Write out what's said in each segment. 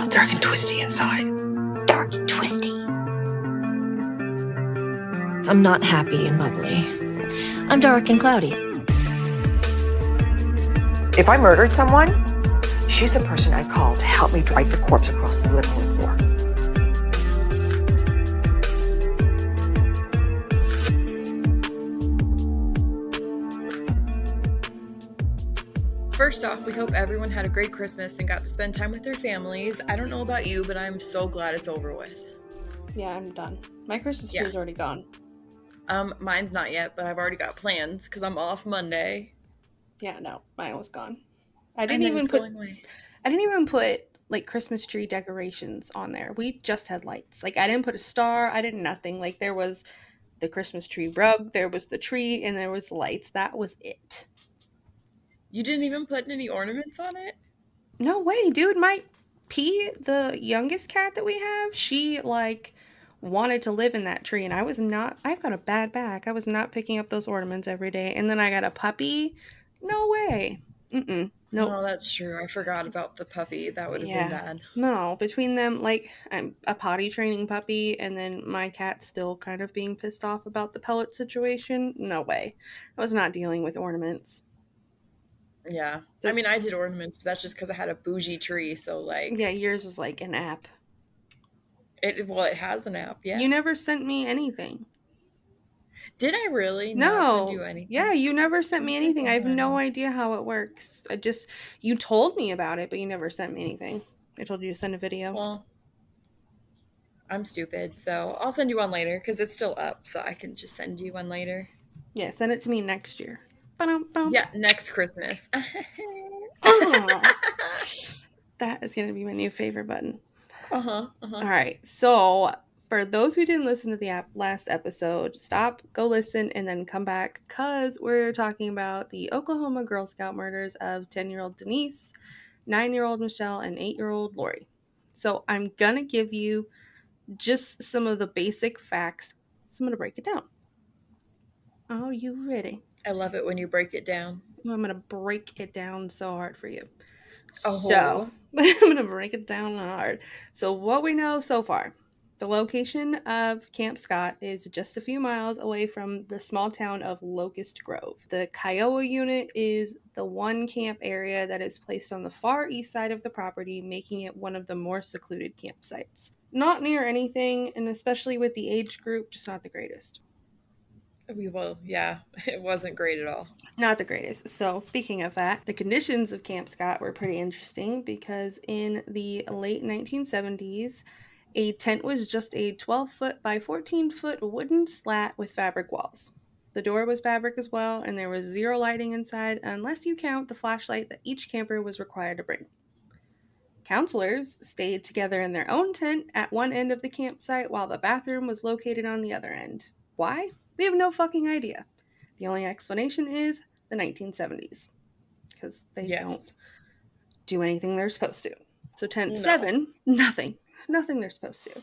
all dark and twisty inside. Dark and twisty. I'm not happy and bubbly. I'm dark and cloudy. If I murdered someone, she's the person I'd call to help me drag the corpse across the living room floor. First off, we hope everyone had a great Christmas and got to spend time with their families. I don't know about you, but I'm so glad it's over with. Yeah, I'm done. My Christmas tree is already gone. Mine's not yet, but I've already got plans because I'm off Monday. Yeah, no, mine was gone. I didn't even put like Christmas tree decorations on there. We just had lights. Like I didn't put a star. I did nothing. Like there was the Christmas tree rug, there was the tree, and there was lights. That was it. You didn't even put any ornaments on it? No way, dude. My P, the youngest cat that we have, she like wanted to live in that tree, and I was not. I've got a bad back. I was not picking up those ornaments every day. And then I got a puppy. No way. No. Oh, that's true. I forgot about the puppy. That would have been bad. No, between them, like I'm a potty training puppy, and then my cat still kind of being pissed off about the pellet situation. No way. I was not dealing with ornaments. Yeah. I mean, I did ornaments, but that's just because I had a bougie tree, so like... Yeah, yours was like an app. It has an app, yeah. You never sent me anything. Did I really not send you anything? Yeah, you never sent me anything. I have no idea how it works. You told me about it, but you never sent me anything. I told you to send a video. Well, I'm stupid, so I'll send you one later because it's still up, so I can just send you one later. Yeah, send it to me next year. Yeah, next Christmas. Oh, that is going to be my new favorite button. All right, so for those who didn't listen to the last episode, stop, go listen, and then come back because we're talking about the Oklahoma Girl Scout murders of 10-year-old Denise, 9-year-old Michelle, and 8-year-old Lori. So I'm going to give you just some of the basic facts. So I'm going to break it down. Are you ready? I love it when you break it down. I'm going to break it down so hard for you. Oh. So I'm going to break it down hard. So what we know so far, the location of Camp Scott is just a few miles away from the small town of Locust Grove. The Kiowa unit is the one camp area that is placed on the far east side of the property, making it one of the more secluded campsites. Not near anything, and especially with the age group, just not the greatest. Well, yeah, it wasn't great at all. Not the greatest. So speaking of that, the conditions of Camp Scott were pretty interesting because in the late 1970s, a tent was just a 12-foot by 14-foot wooden slat with fabric walls. The door was fabric as well, and there was zero lighting inside unless you count the flashlight that each camper was required to bring. Counselors stayed together in their own tent at one end of the campsite while the bathroom was located on the other end. Why? We have no fucking idea. The only explanation is the 1970s. Because they don't do anything they're supposed to. So tent 7, nothing. Nothing they're supposed to.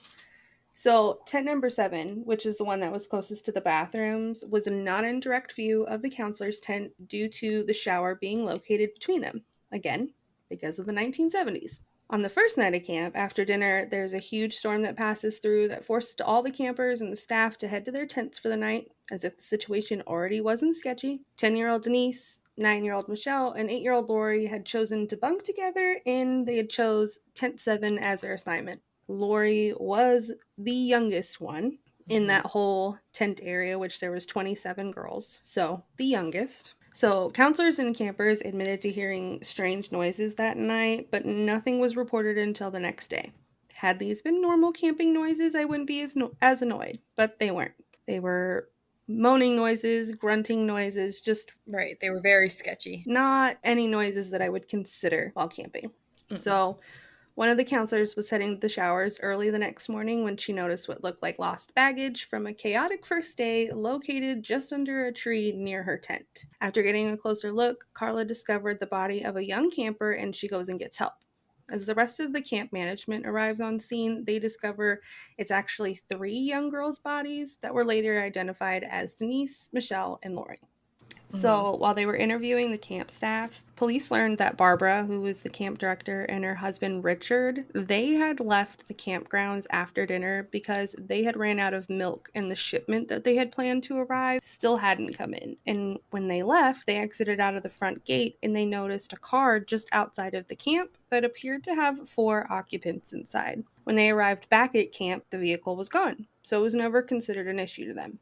So tent number 7, which is the one that was closest to the bathrooms, was not in direct view of the counselor's tent due to the shower being located between them. Again, because of the 1970s. On the first night of camp, after dinner, there's a huge storm that passes through that forced all the campers and the staff to head to their tents for the night, as if the situation already wasn't sketchy. 10-year-old Denise, 9-year-old Michelle, and 8-year-old Lori had chosen to bunk together, and they had chose tent 7 as their assignment. Lori was the youngest one in that whole tent area, which there was 27 girls, so the youngest. So, counselors and campers admitted to hearing strange noises that night, but nothing was reported until the next day. Had these been normal camping noises, I wouldn't be as annoyed, but they weren't. They were moaning noises, grunting noises, just... Right, they were very sketchy. Not any noises that I would consider while camping. So... One of the counselors was heading to the showers early the next morning when she noticed what looked like lost baggage from a chaotic first day located just under a tree near her tent. After getting a closer look, Carla discovered the body of a young camper and she goes and gets help. As the rest of the camp management arrives on scene, they discover it's actually 3 young girls' bodies that were later identified as Denise, Michelle, and Lori. So while they were interviewing the camp staff, police learned that Barbara, who was the camp director, and her husband Richard, they had left the campgrounds after dinner because they had ran out of milk and the shipment that they had planned to arrive still hadn't come in. And when they left, they exited out of the front gate and they noticed a car just outside of the camp that appeared to have 4 occupants inside. When they arrived back at camp, the vehicle was gone, so it was never considered an issue to them.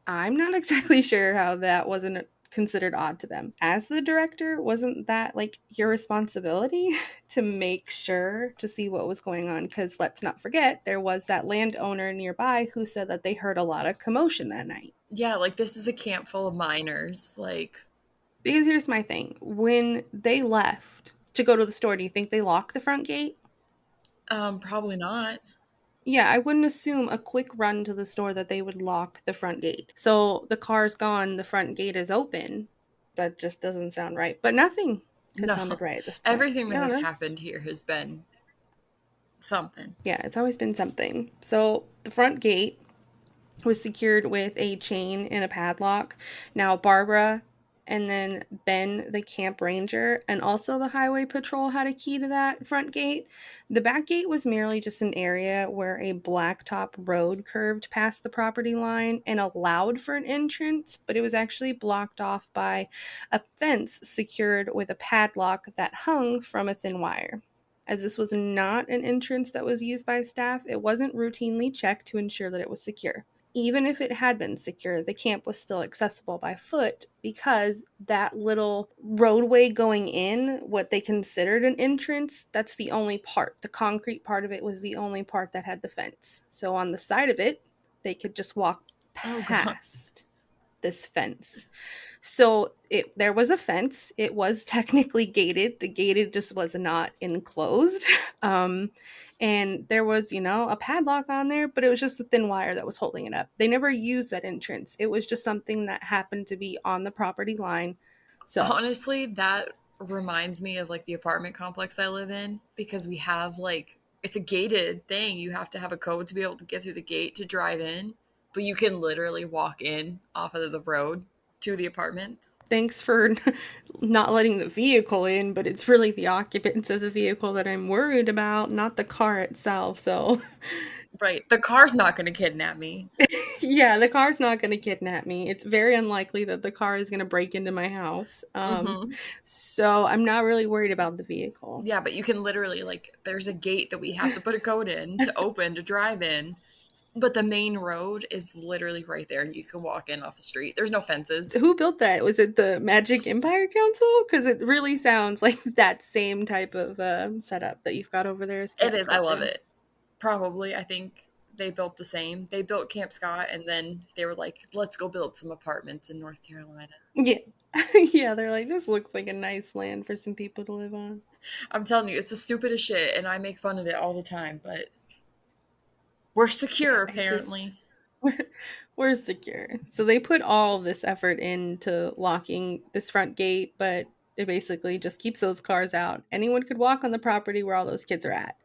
I'm not exactly sure how that wasn't considered odd to them. As the director, wasn't that like your responsibility to make sure to see what was going on? Because let's not forget, there was that landowner nearby who said that they heard a lot of commotion that night. Yeah, like this is a camp full of minors. Like, because here's my thing. When they left to go to the store, do you think they locked the front gate? Probably not. Yeah, I wouldn't assume a quick run to the store that they would lock the front gate. So the car's gone, the front gate is open. That just doesn't sound right. But nothing has No. sounded right at this point. Everything to be that has honest. happened here has been something. Yeah, it's always been something. So the front gate was secured with a chain and a padlock. Now, Barbara and then Ben, the camp ranger, and also the highway patrol had a key to that front gate. The back gate was merely just an area where a blacktop road curved past the property line and allowed for an entrance, but it was actually blocked off by a fence secured with a padlock that hung from a thin wire. As this was not an entrance that was used by staff, it wasn't routinely checked to ensure that it was secure. Even if it had been secure, the camp was still accessible by foot because that little roadway going in, what they considered an entrance, that's the only part. The concrete part of it was the only part that had the fence. So on the side of it, they could just walk past this fence. So there was a fence. It was technically gated. The gated just was not enclosed. And there was, a padlock on there, but it was just a thin wire that was holding it up. They never used that entrance. It was just something that happened to be on the property line. So Honestly, that reminds me of like the apartment complex I live in because we have like it's a gated thing. You have to have a code to be able to get through the gate to drive in, but you can literally walk in off of the road to the apartments. Thanks for not letting the vehicle in, but it's really the occupants of the vehicle that I'm worried about, not the car itself. So Right. The car's not going to kidnap me. yeah, the car's not going to kidnap me. It's very unlikely that the car is going to break into my house. So I'm not really worried about the vehicle. Yeah, but you can literally, like, there's a gate that we have to put a code in to open to drive in. But the main road is literally right there, and you can walk in off the street. There's no fences. Who built that? Was it the Magic Empire Council? Because it really sounds like that same type of setup that you've got over there. It is. I love it. Probably. I think they built the same. They built Camp Scott, and then they were like, let's go build some apartments in North Carolina. Yeah. Yeah, they're like, this looks like a nice land for some people to live on. I'm telling you, it's the stupidest shit, and I make fun of it all the time, but we're secure, apparently. We're secure. So they put all of this effort into locking this front gate, but it basically just keeps those cars out. Anyone could walk on the property where all those kids are at.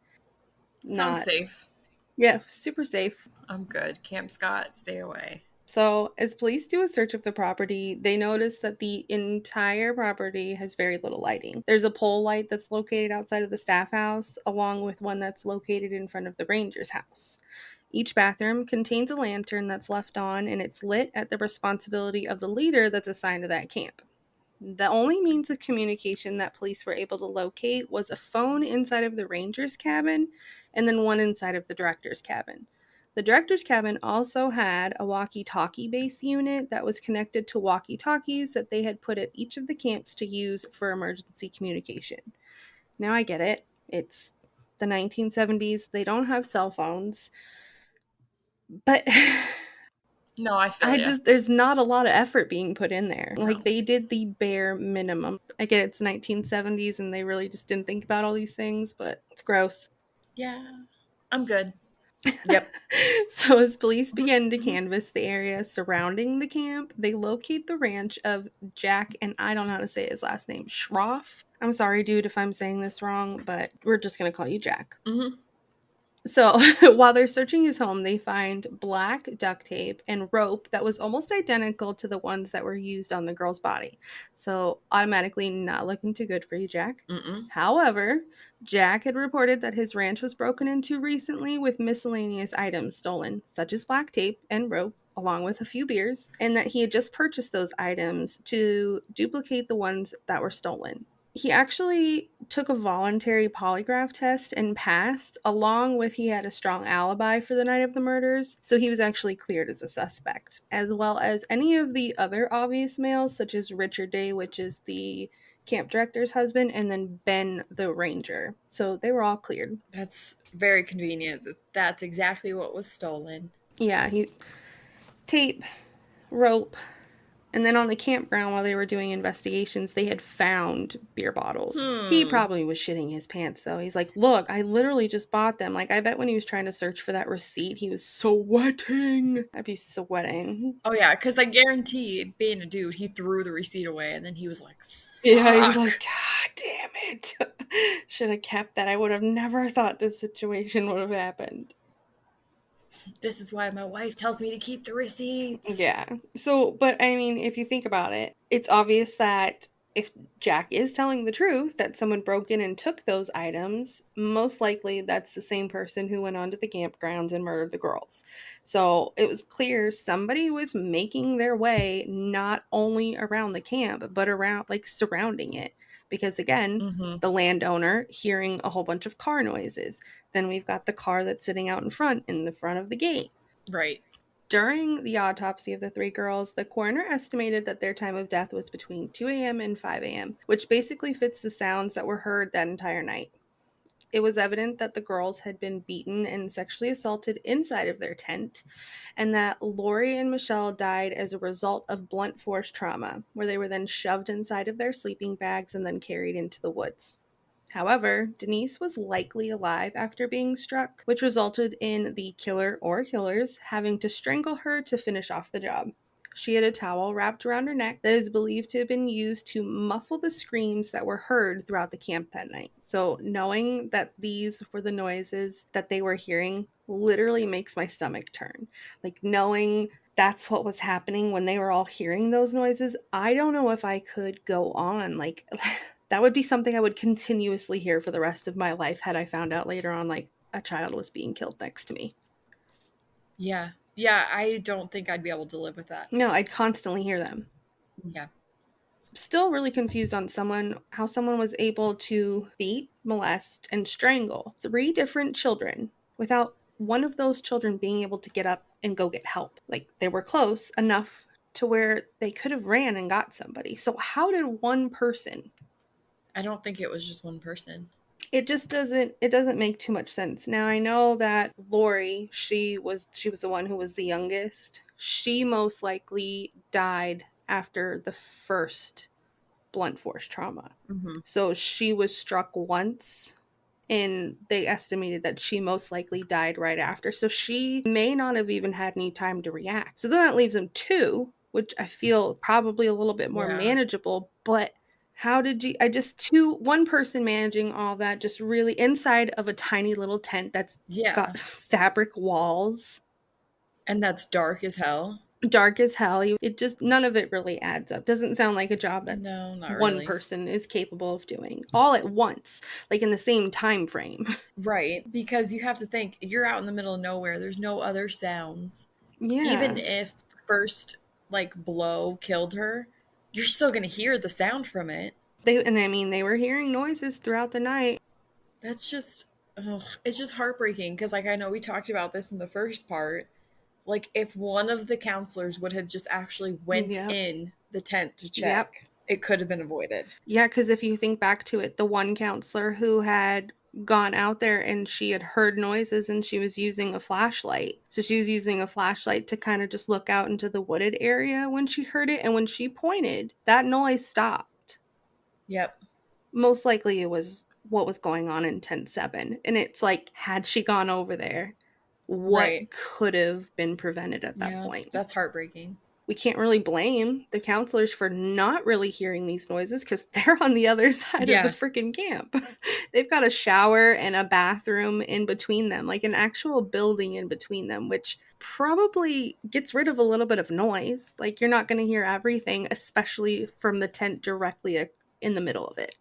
Sounds safe. Yeah, super safe. I'm good. Camp Scott, stay away. So as police do a search of the property, they notice that the entire property has very little lighting. There's a pole light that's located outside of the staff house, along with one that's located in front of the ranger's house. Each bathroom contains a lantern that's left on, and it's lit at the responsibility of the leader that's assigned to that camp. The only means of communication that police were able to locate was a phone inside of the ranger's cabin and then one inside of the director's cabin. The director's cabin also had a walkie-talkie base unit that was connected to walkie-talkies that they had put at each of the camps to use for emergency communication. Now I get it. It's the 1970s. They don't have cell phones. But no, I feel there's not a lot of effort being put in there. No. Like, they did the bare minimum. I get it's 1970s and they really just didn't think about all these things, but it's gross. Yeah, I'm good. Yep. So as police begin to canvass the area surrounding the camp, they locate the ranch of Jack, and I don't know how to say his last name, Schroff. I'm sorry, dude, if I'm saying this wrong, but we're just going to call you Jack. So while they're searching his home, they find black duct tape and rope that was almost identical to the ones that were used on the girl's body. So automatically not looking too good for you, Jack. Mm-mm. However, Jack had reported that his ranch was broken into recently with miscellaneous items stolen, such as black tape and rope, along with a few beers, and that he had just purchased those items to duplicate the ones that were stolen. He actually took a voluntary polygraph test and passed, along with he had a strong alibi for the night of the murders, so he was actually cleared as a suspect, as well as any of the other obvious males, such as Richard Day, which is the camp director's husband, and then Ben the ranger. So they were all cleared. That's very convenient. That's exactly what was stolen. Yeah, he tape, rope, and then on the campground while they were doing investigations, they had found beer bottles. He probably was shitting his pants though. He's like, "Look, I literally just bought them." Like I bet when he was trying to search for that receipt, he was sweating. I'd be sweating. Oh yeah, because I guarantee, being a dude, he threw the receipt away and then he was like, Yeah, he was "Fuck." like, "God damn it. Should have kept that. I would have never thought this situation would have happened." This is why my wife tells me to keep the receipts. Yeah. So, but I mean, if you think about it, it's obvious that if Jack is telling the truth, that someone broke in and took those items, most likely that's the same person who went onto the campgrounds and murdered the girls. So it was clear somebody was making their way not only around the camp, but around, like, surrounding it. Because again, Mm-hmm. the landowner hearing a whole bunch of car noises. Then we've got the car that's sitting out in the front of the gate. Right. During the autopsy of the three girls, the coroner estimated that their time of death was between 2 a.m. and 5 a.m., which basically fits the sounds that were heard that entire night. It was evident that the girls had been beaten and sexually assaulted inside of their tent, and that Lori and Michelle died as a result of blunt force trauma, where they were then shoved inside of their sleeping bags and then carried into the woods. However, Denise was likely alive after being struck, which resulted in the killer or killers having to strangle her to finish off the job. She had a towel wrapped around her neck that is believed to have been used to muffle the screams that were heard throughout the camp that night. So, knowing that these were the noises that they were hearing literally makes my stomach turn. Like, knowing that's what was happening when they were all hearing those noises, I don't know if I could go on. Like, that would be something I would continuously hear for the rest of my life had I found out later on, like, a child was being killed next to me. Yeah. Yeah, I don't think I'd be able to live with that. No, I'd constantly hear them. Yeah. Still really confused on how someone was able to beat, molest, and strangle three different children without one of those children being able to get up and go get help. Like, they were close enough to where they could have ran and got somebody. So how did one person? I don't think it was just one person. It doesn't make too much sense. Now I know that Lori, she was the one who was the youngest. She most likely died after the first blunt force trauma. Mm-hmm. So she was struck once, and they estimated that she most likely died right after. So she may not have even had any time to react. So then that leaves them two, which I feel probably a little bit more manageable, but how did you one person managing all that, just really inside of a tiny little tent that's got fabric walls. And that's dark as hell. Dark as hell. It just, none of it really adds up. Doesn't sound like a job that one person is capable of doing all at once, like in the same time frame. Right, because you have to think, you're out in the middle of nowhere. There's no other sounds. Yeah. Even if the first, like, blow killed her, you're still going to hear the sound from it. They were hearing noises throughout the night. That's just, it's just heartbreaking because, like, I know we talked about this in the first part. Like, if one of the counselors would have just actually went in the tent to check, it could have been avoided. Yeah, because if you think back to it, the one counselor who had gone out there and she had heard noises and she was using a flashlight. So she was using a flashlight to kind of just look out into the wooded area when she heard it. And when she pointed, that noise stopped. Yep. Most likely it was what was going on in tent 7. And it's like, had she gone over there, what could have been prevented at that point? That's heartbreaking. We can't really blame the counselors for not really hearing these noises because they're on the other side of the freaking camp. they've got a shower and a bathroom in between them, like an actual building in between them, which probably gets rid of a little bit of noise. Like, you're not going to hear everything, especially from the tent directly in the middle of it.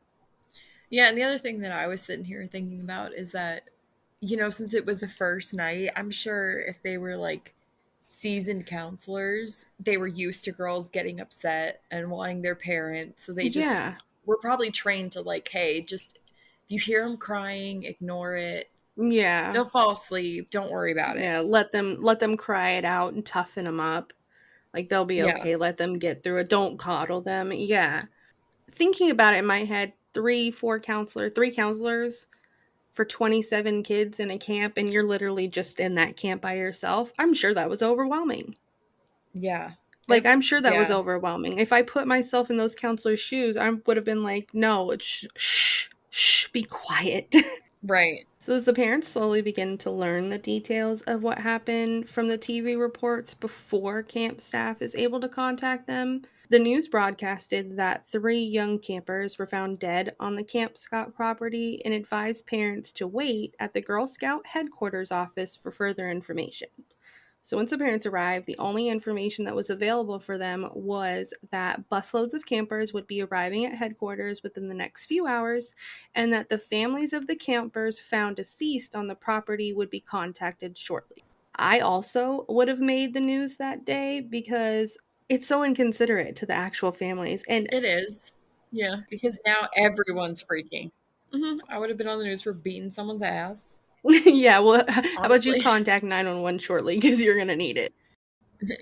Yeah, and the other thing that I was sitting here thinking about is that, since it was the first night, I'm sure if they were like seasoned counselors, they were used to girls getting upset and wanting their parents. So they just Yeah. were probably trained to like, hey, just if you hear them crying, ignore it. Yeah. They'll fall asleep. Don't worry about it. Yeah, let them cry it out and toughen them up. Like, they'll be Yeah. okay. Let them get through it. Don't coddle them. Yeah. Thinking about it in my head, three counselors for 27 kids in a camp, and you're literally just in that camp by yourself. I'm sure that was overwhelming. Yeah. Like, I'm sure that was Yeah. overwhelming. If I put myself in those counselors' shoes, I would have been like, no, shh, be quiet. Right. So as the parents slowly begin to learn the details of what happened from the TV reports before camp staff is able to contact them, the news broadcasted that 3 young campers were found dead on the Camp Scott property and advised parents to wait at the Girl Scout headquarters office for further information. So once the parents arrived, the only information that was available for them was that busloads of campers would be arriving at headquarters within the next few hours, and that the families of the campers found deceased on the property would be contacted shortly. I also would have made the news that day because it's so inconsiderate to the actual families. And It is. Yeah. Because now everyone's freaking. I would have been on the news for beating someone's ass. yeah, well, how about you Honestly. contact 911 shortly because you're going to need it.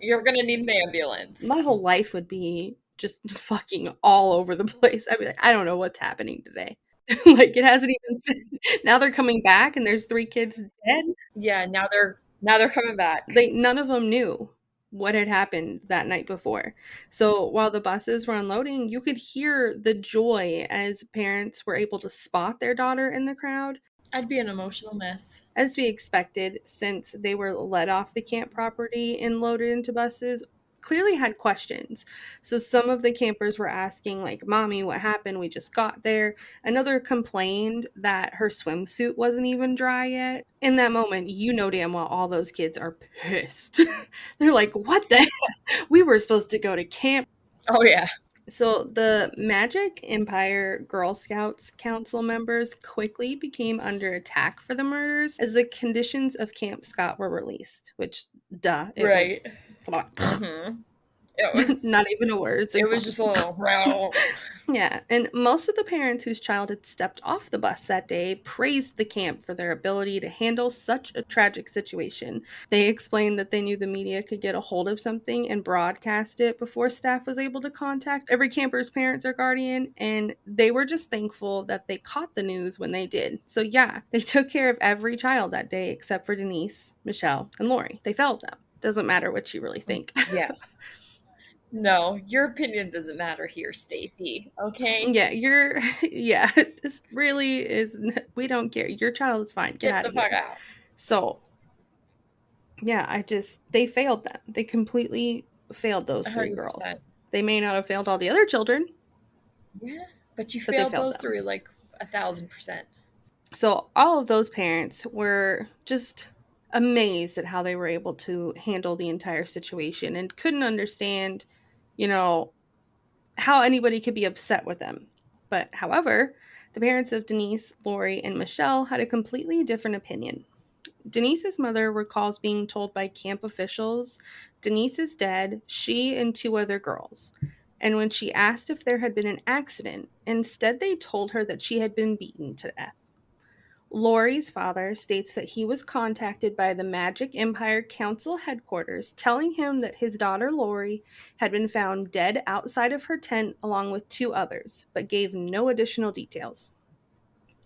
You're gonna need an ambulance. My whole life would be just fucking all over the place. I'd be like, I don't know what's happening today. Like, it hasn't even said, now they're coming back and there's 3 kids dead. Yeah, now they're coming back. None of them knew what had happened that night before. So while the buses were unloading, you could hear the joy as parents were able to spot their daughter in the crowd. I'd be an emotional mess. As to be expected, since they were let off the camp property and loaded into buses, clearly had questions. So some of the campers were asking, like, Mommy, what happened? We just got there. Another complained that her swimsuit wasn't even dry yet. In that moment, you know damn well all those kids are pissed. They're like, what the heck? We were supposed to go to camp. Oh yeah. So the Magic Empire Girl Scouts Council members quickly became under attack for the murders as the conditions of Camp Scott were released, which, duh, it Right. was It was not even a word. it was just a little Yeah, and most of the parents whose child had stepped off the bus that day praised the camp for their ability to handle such a tragic situation. They explained that they knew the media could get a hold of something and broadcast it before staff was able to contact every camper's parents or guardian, and they were just thankful that they caught the news when they did. So yeah, they took care of every child that day except for Denise, Michelle, and Lori. They failed them. Doesn't matter what you really think. Yeah. No, your opinion doesn't matter here, Stacy. Okay? Yeah, this really is, we don't care. Your child is fine. Get out the of here. fuck out. So, yeah, they failed them. They completely failed those 3 girls. 100%. They may not have failed all the other children. Yeah. But you But they failed failed those them. 3 like 1,000%. So, all of those parents were just amazed at how they were able to handle the entire situation and couldn't understand, how anybody could be upset with them. But however, the parents of Denise, Lori, and Michelle had a completely different opinion. Denise's mother recalls being told by camp officials, Denise is dead, she and 2 other girls. And when she asked if there had been an accident, instead they told her that she had been beaten to death. Lori's father states that he was contacted by the Magic Empire Council headquarters telling him that his daughter Lori had been found dead outside of her tent along with 2 others, but gave no additional details.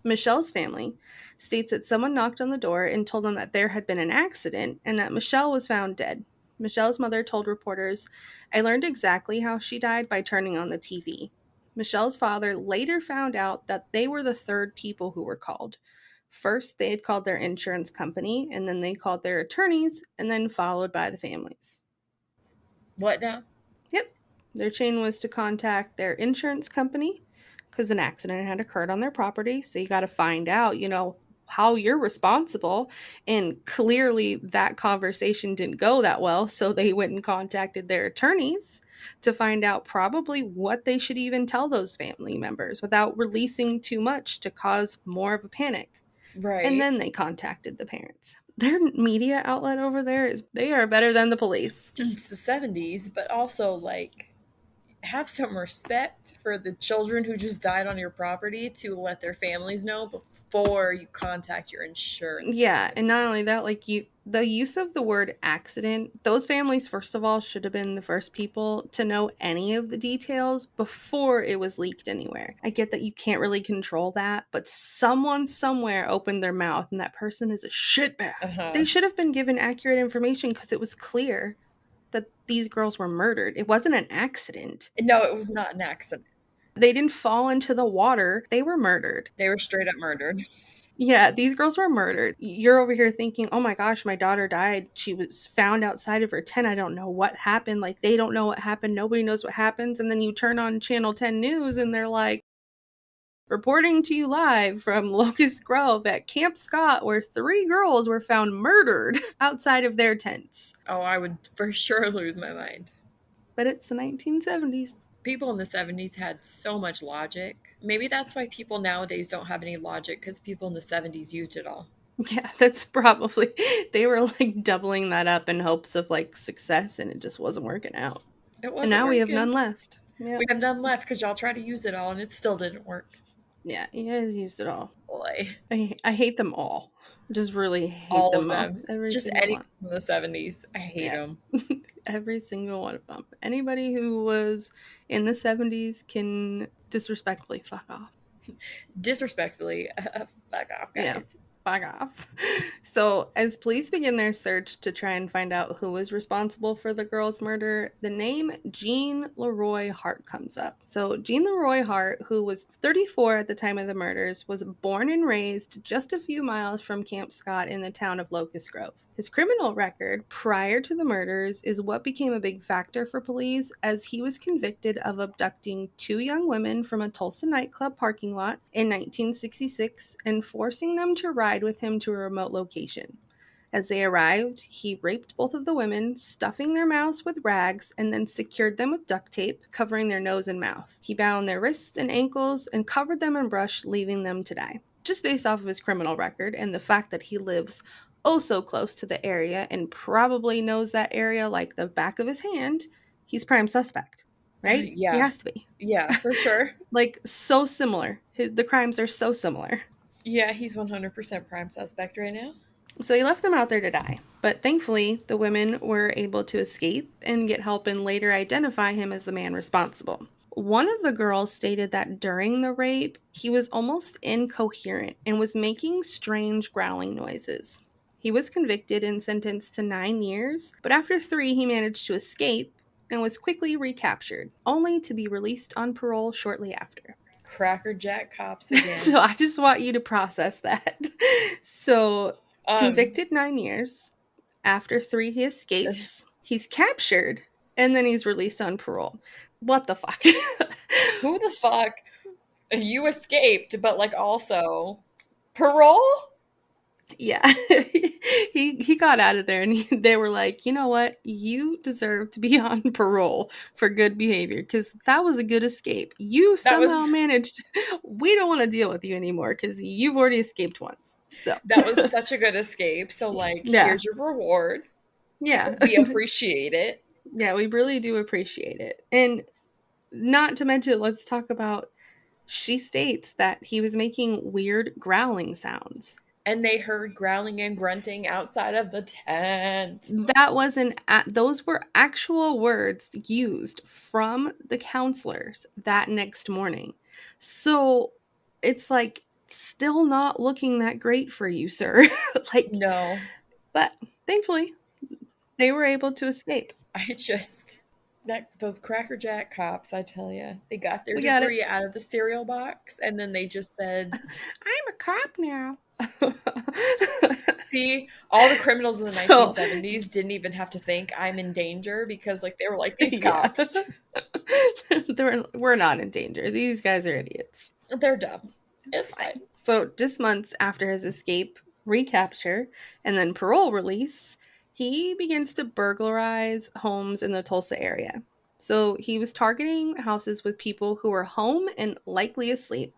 Michelle's family states that someone knocked on the door and told them that there had been an accident and that Michelle was found dead. Michelle's mother told reporters, I learned exactly how she died by turning on the TV. Michelle's father later found out that they were the 3rd people who were called. First, they had called their insurance company, and then they called their attorneys, and then followed by the families. What now? Yep. Their chain was to contact their insurance company, because an accident had occurred on their property. So you got to find out, how you're responsible. And clearly that conversation didn't go that well. So they went and contacted their attorneys to find out probably what they should even tell those family members without releasing too much to cause more of a panic. Right. And then they contacted the parents. Their media outlet over there they are better than the police. It's the 70s, but also have some respect for the children who just died on your property to let their families know before you contact your insurance. Yeah, and not only that, the use of the word accident, those families, first of all, should have been the first people to know any of the details before it was leaked anywhere. I get that you can't really control that, but someone somewhere opened their mouth, and that person is a shitbag. Uh-huh. They should have been given accurate information because it was clear that these girls were murdered. It wasn't an accident. No, it was not an accident. They didn't fall into the water. They were murdered. They were straight up murdered. Yeah, these girls were murdered. You're over here thinking, oh my gosh, my daughter died. She was found outside of her tent. I don't know what happened. They don't know what happened. Nobody knows what happens. And then you turn on Channel 10 News and they're like, reporting to you live from Locust Grove at Camp Scott, where 3 girls were found murdered outside of their tents. Oh, I would for sure lose my mind. But it's the 1970s. People in the 70s had so much logic. Maybe that's why people nowadays don't have any logic, because people in the 70s used it all. Yeah, that's probably, they were doubling that up in hopes of success, and it just wasn't working out. It wasn't And now working. we have none left. Yeah. We have none left because y'all tried to use it all and it still didn't work. Yeah, you guys used it all. Boy. I hate them all. Just really hate all them of all. them. Every just single anyone one. from the 70s. I hate them. Every single one of them. Anybody who was in the 70s can disrespectfully fuck off. Disrespectfully, fuck off, guys. Yeah. Fuck off. So, as police begin their search to try and find out who was responsible for the girl's murder, the name Jean Leroy Hart comes up. So, Jean Leroy Hart, who was 34 at the time of the murders, was born and raised just a few miles from Camp Scott in the town of Locust Grove. His criminal record prior to the murders is what became a big factor for police, as he was convicted of abducting 2 young women from a Tulsa nightclub parking lot in 1966 and forcing them to ride with him to a remote location. As they arrived, he raped both of the women, stuffing their mouths with rags, and then secured them with duct tape, covering their nose and mouth. He bound their wrists and ankles and covered them in brush, leaving them to die. Just based off of his criminal record and the fact that he lives oh so close to the area and probably knows that area like the back of his hand, he's prime suspect, right? Yeah. He has to be. Yeah, for sure. So similar. The crimes are so similar. Yeah, he's 100% prime suspect right now. So he left them out there to die. But thankfully, the women were able to escape and get help and later identify him as the man responsible. One of the girls stated that during the rape, he was almost incoherent and was making strange growling noises. He was convicted and sentenced to 9 years, but after 3, he managed to escape and was quickly recaptured, only to be released on parole shortly after. Cracker Jack cops again. So I just want you to process that. So, convicted 9 years. After 3, he escapes. He's captured, and then he's released on parole. What the fuck? Who the fuck? You escaped, but also parole? Yeah. he got out of there, and they were like, you know what? You deserve to be on parole for good behavior, because that was a good escape. You somehow managed. We don't want to deal with you anymore because you've already escaped once. So that was such a good escape. So here's your reward. Yeah. We appreciate it. Yeah, we really do appreciate it. And not to mention, let's talk about, she states that he was making weird growling sounds. And they heard growling and grunting outside of the tent. That wasn't, those were actual words used from the counselors that next morning. So it's still not looking that great for you, sir. No. But thankfully, they were able to escape. Those Cracker Jack cops, I tell you, they got their degree out of the cereal box, and then they just said, I'm a cop now. See, all the criminals in the So- 1970s didn't even have to think I'm in danger because like they were like these Yeah. cops. We're not in danger. These guys are idiots. They're dumb. It's fine. So just months after his escape, recapture, and then parole release, he begins to burglarize homes in the Tulsa area. So he was targeting houses with people who were home and likely asleep,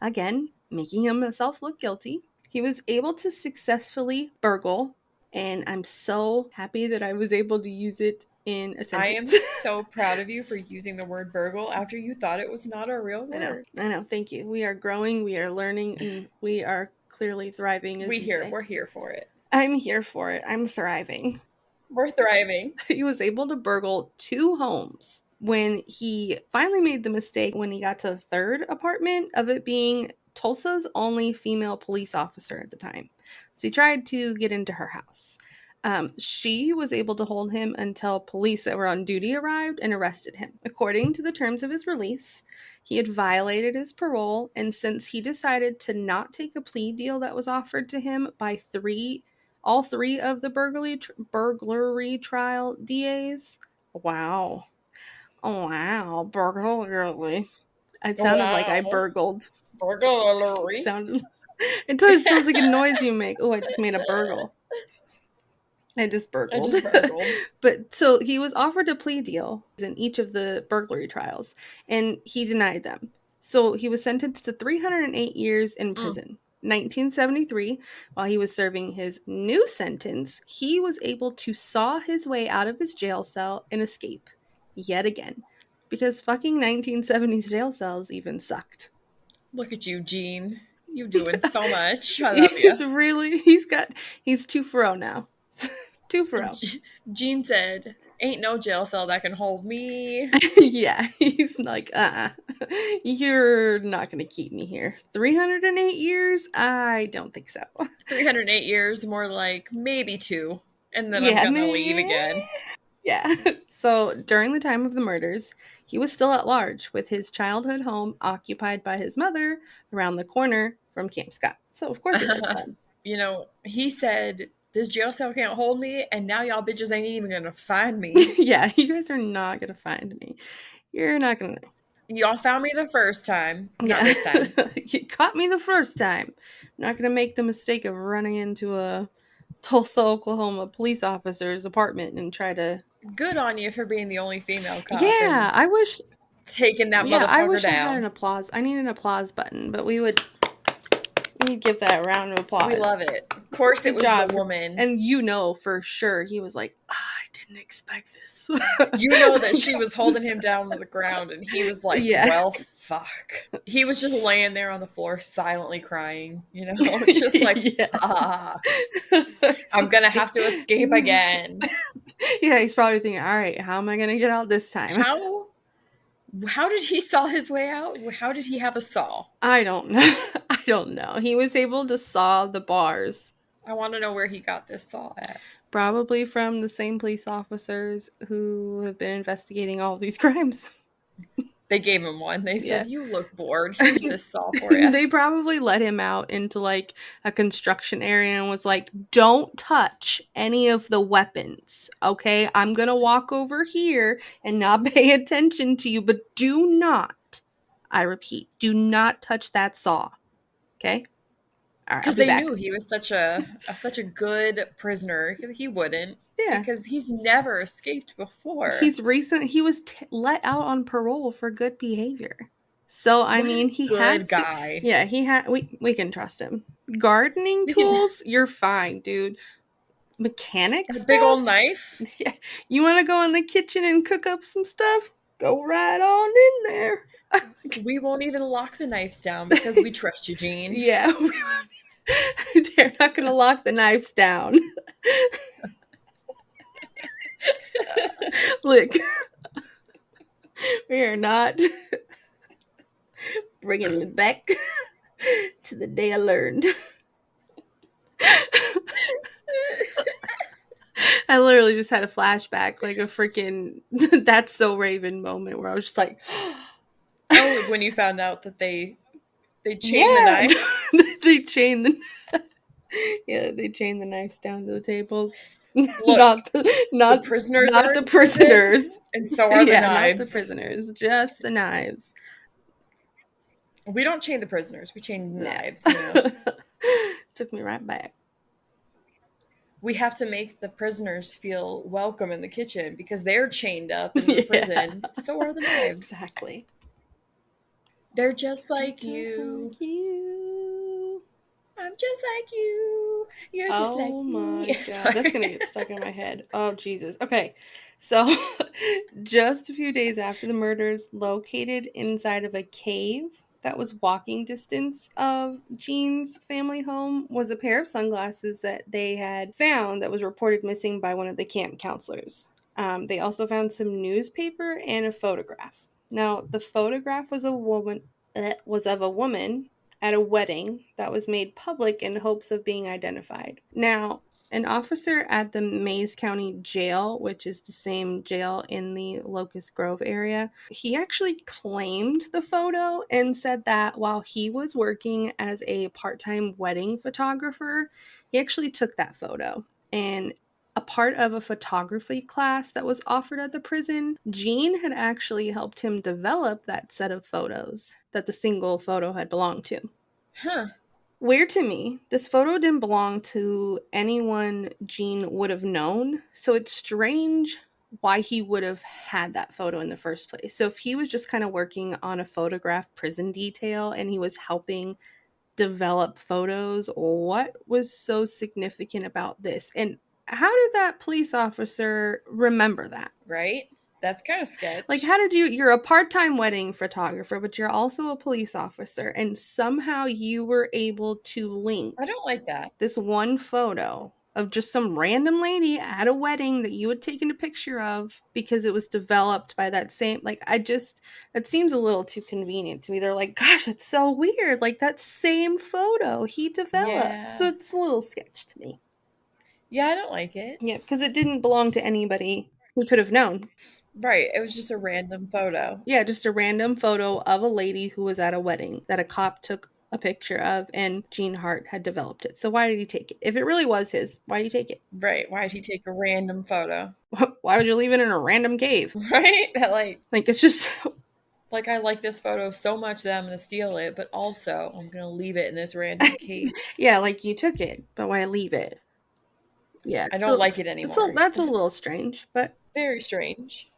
again, making himself look guilty. He was able to successfully burgle, and I'm so happy that I was able to use it in a I am sentence. so proud of you for using the word burgle after you thought it was not a real word. I know. Thank you. We are growing, we are learning, and we are clearly thriving, as you say. We're here for it. I'm here for it. I'm thriving. We're thriving. He was able to burgle 2 homes. When he finally made the mistake when he got to the third apartment of it being Tulsa's only female police officer at the time. So he tried to get into her house. She was able to hold him until police that were on duty arrived and arrested him. According to the terms of his release, he had violated his parole, and since he decided to not take a plea deal that was offered to him by all three of the burglary trial DAs. Wow. Oh, wow. Burglary. It sounded like I burgled. Burglary. It sounds like a noise you make. Oh, I just made a burgle. I just burgled. But so he was offered a plea deal in each of the burglary trials, and he denied them. So he was sentenced to 308 years in prison. 1973, while he was serving his new sentence, he was able to saw his way out of his jail cell and escape yet again. Because fucking 1970s jail cells even sucked. Look at you, Gene. You doing so much. I love you. He's 2 for 0 now. 2 for 0. Gene said, ain't no jail cell that can hold me. Yeah, he's like, you're not going to keep me here. 308 years? I don't think so. 308 years, more like maybe 2. And then I'm going to leave again. Yeah. So during the time of the murders, he was still at large with his childhood home occupied by his mother around the corner from Camp Scott. So of course it was fun. You know, he said, this jail cell can't hold me, and now y'all bitches ain't even gonna find me. Yeah, you guys are not gonna find me. You're not gonna. Y'all found me the first time. Not this time. You caught me the first time. I'm not gonna make the mistake of running into a Tulsa, Oklahoma police officer's apartment and try to. Good on you for being the only female cop. Yeah, I wish. Taking that motherfucker down. I wish I had an applause. I need an applause button, but we would give that a round of applause. We love it. Of course, Good it was job. the woman. And you know for sure he was like, I didn't expect this. You know that she was holding him down to the ground, and he was like, well, fuck. He was just laying there on the floor silently crying, you know, just like, I'm gonna have to escape again. Yeah, he's probably thinking, all right, how am I gonna get out this time? How did he saw his way out? How did he have a saw? I don't know. I don't know. He was able to saw the bars. I want to know where he got this saw at. Probably from the same police officers who have been investigating all of these crimes. They gave him one. They said, you look bored. Here's this saw for you. They probably let him out into like a construction area and was like, don't touch any of the weapons. Okay, I'm going to walk over here and not pay attention to you, but do not, I repeat, do not touch that saw. Okay? All right, because they knew he was such a good prisoner. He wouldn't. Yeah. Because he's never escaped before. He was let out on parole for good behavior. So, I mean, he has good guy. Yeah, we can trust him. Gardening tools, you're fine, dude. Mechanics stuff? Big old knife? Yeah. You want to go in the kitchen and cook up some stuff? Go right on in there. We won't even lock the knives down because we trust you, Gene. Yeah. They're not going to lock the knives down. Look, we are not bringing me back to the day I learned. I literally just had a flashback, like a freaking That's So Raven moment where I was just like, oh, when you found out that they chained the knife. They chained the Yeah, they chain the knives down to the tables. Look, not the not prisoners not are the in prison, prisoners. and so are the Yeah, not the knives. prisoners, just the knives. We don't chain the prisoners. We chain the Yeah. knives, you know. Took me right back. We have to make the prisoners feel welcome in the kitchen because they're chained up in the Yeah. prison. So are the knives. Exactly. They're just like Just you. like you. I'm just like you. You're just like Oh me. my god, that's Sorry. gonna get stuck in my head. Oh Jesus. Okay, so just a few days after the murders, located inside of a cave that was walking distance of Jean's family home, was a pair of sunglasses that they had found that was reported missing by one of the camp counselors. They also found some newspaper and a photograph. Now, the photograph was of a woman at a wedding that was made public in hopes of being identified. Now, an officer at the Mays County Jail, which is the same jail in the Locust Grove area, he actually claimed the photo and said that while he was working as a part-time wedding photographer, he actually took that photo. And a part of a photography class that was offered at the prison, Jean had actually helped him develop that set of photos that the single photo had belonged to. Huh. Weird to me. This photo didn't belong to anyone Jean would have known, so it's strange why he would have had that photo in the first place. So if he was just kind of working on a photograph prison detail and he was helping develop photos, what was so significant about this? And how did that police officer remember that? Right? That's kind of sketch. Like, how did you're a part-time wedding photographer, but you're also a police officer, and somehow you were able to link I don't like that. this one photo of just some random lady at a wedding that you had taken a picture of because it was developed by that same, like, that seems a little too convenient to me. They're like, gosh, it's so weird. Like, that same photo he developed. Yeah. So it's a little sketch to me. Yeah, I don't like it. Yeah, because it didn't belong to anybody who could have known. Right. It was just a random photo. Yeah, just a random photo of a lady who was at a wedding that a cop took a picture of, and Gene Hart had developed it. So why did he take it? If it really was his, why did he take it? Right. Why did he take a random photo? Why would you leave it in a random cave? Right? Like, it's just... Like, I like this photo so much that I'm going to steal it, but also I'm going to leave it in this random cave. Yeah, like, you took it, but why leave it? Yeah. I don't like it anymore. That's a little strange, but... Very strange.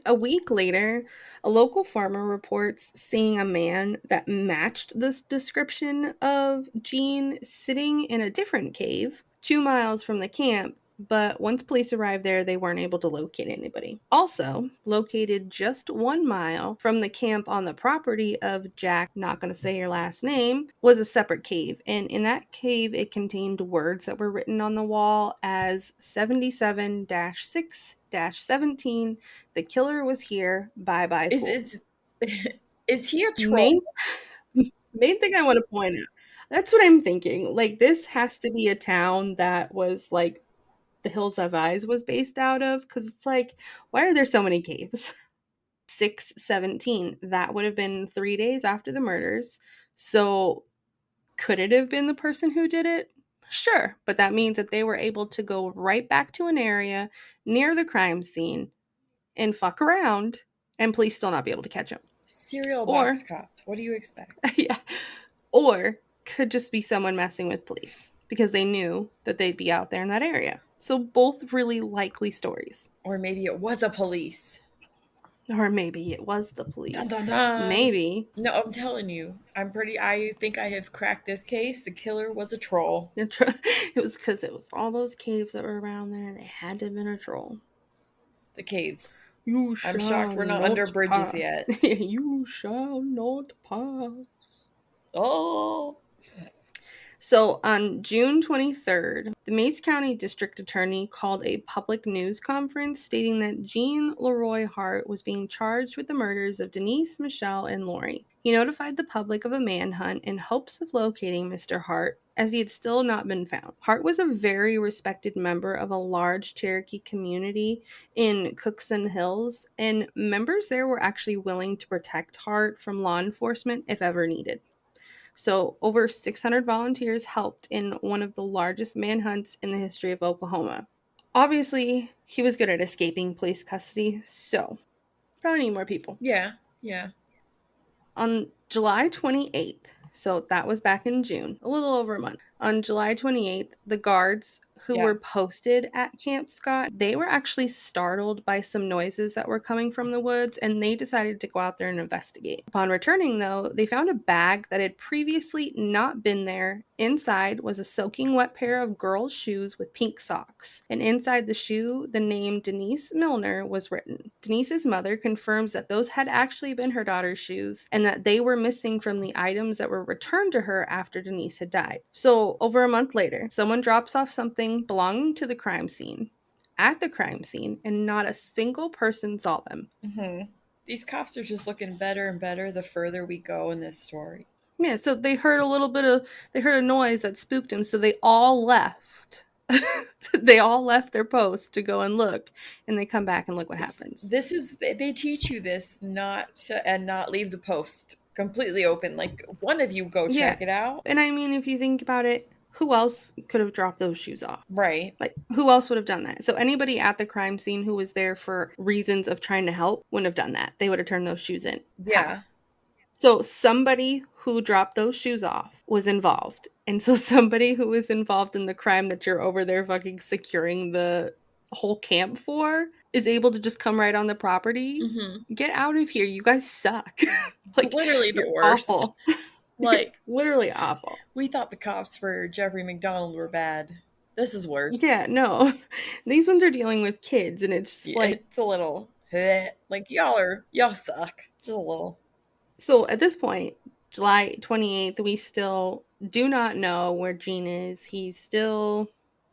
A week later, a local farmer reports seeing a man that matched this description of Gene sitting in a different cave 2 miles from the camp, but once police arrived there, they weren't able to locate anybody. Also, located just 1 mile from the camp on the property of Jack, not going to say your last name, was a separate cave. And in that cave, it contained words that were written on the wall as 77-6-17. The killer was here. Bye-bye, fools. Is he a troll? Main thing I want to point out. That's what I'm thinking. Like, this has to be a town that was, like, the Hills Have Eyes was based out of, because it's like, why are there so many caves? 6/17. That would have been 3 days after the murders. So, could it have been the person who did it? Sure, but that means that they were able to go right back to an area near the crime scene and fuck around, and police still not be able to catch them. Serial box cops. What do you expect? Yeah. Or could just be someone messing with police because they knew that they'd be out there in that area. So both really likely stories. Or maybe it was a police. Or maybe it was the police. Dun, dun, dun. Maybe. No, I'm telling you. I think I have cracked this case. The killer was a troll. It was because it was all those caves that were around there. They had to have been a troll. The caves. I'm shocked we're not under bridges yet. You shall not pass. Oh. So on June 23rd, the Mays County District Attorney called a public news conference stating that Jean Leroy Hart was being charged with the murders of Denise, Michelle, and Lori. He notified the public of a manhunt in hopes of locating Mr. Hart, as he had still not been found. Hart was a very respected member of a large Cherokee community in Cookson Hills, and members there were actually willing to protect Hart from law enforcement if ever needed. So over 600 volunteers helped in one of the largest manhunts in the history of Oklahoma. Obviously, he was good at escaping police custody, so probably need more people. Yeah. Yeah. On July 28th, so that was back in June, a little over a month. On July 28th, the guards who Yeah. were posted at Camp Scott, they were actually startled by some noises that were coming from the woods, and they decided to go out there and investigate. Upon returning, though, they found a bag that had previously not been there. Inside was a soaking wet pair of girls' shoes with pink socks, and inside the shoe, the name Denise Milner was written. Denise's mother confirms that those had actually been her daughter's shoes, and that they were missing from the items that were returned to her after Denise had died. So, over a month later, someone drops off something belonging to the crime scene at the crime scene, and not a single person saw them. Mm-hmm. These cops are just looking better and better the further we go in this story. Yeah, so they heard a noise that spooked them, so they all left. They all left their post to go and look, and they come back and look what happens. They teach you this not leave the post completely open. Like, one of you go check it out. And I mean, if you think about it, who else could have dropped those shoes off? Right. Like, who else would have done that? So anybody at the crime scene who was there for reasons of trying to help wouldn't have done that. They would have turned those shoes in. Yeah. How? So somebody who dropped those shoes off was involved. And so somebody who was involved in the crime that you're over there fucking securing the whole camp for is able to just come right on the property. Mm-hmm. Get out of here. You guys suck. Like, literally the worst. Awful. Like, literally awful. We thought the cops for Jeffrey McDonald were bad. This is worse. Yeah, no. These ones are dealing with kids, and it's just like... It's a little... Like, y'all suck. Just a little. So, at this point, July 28th, we still do not know where Gene is. He's still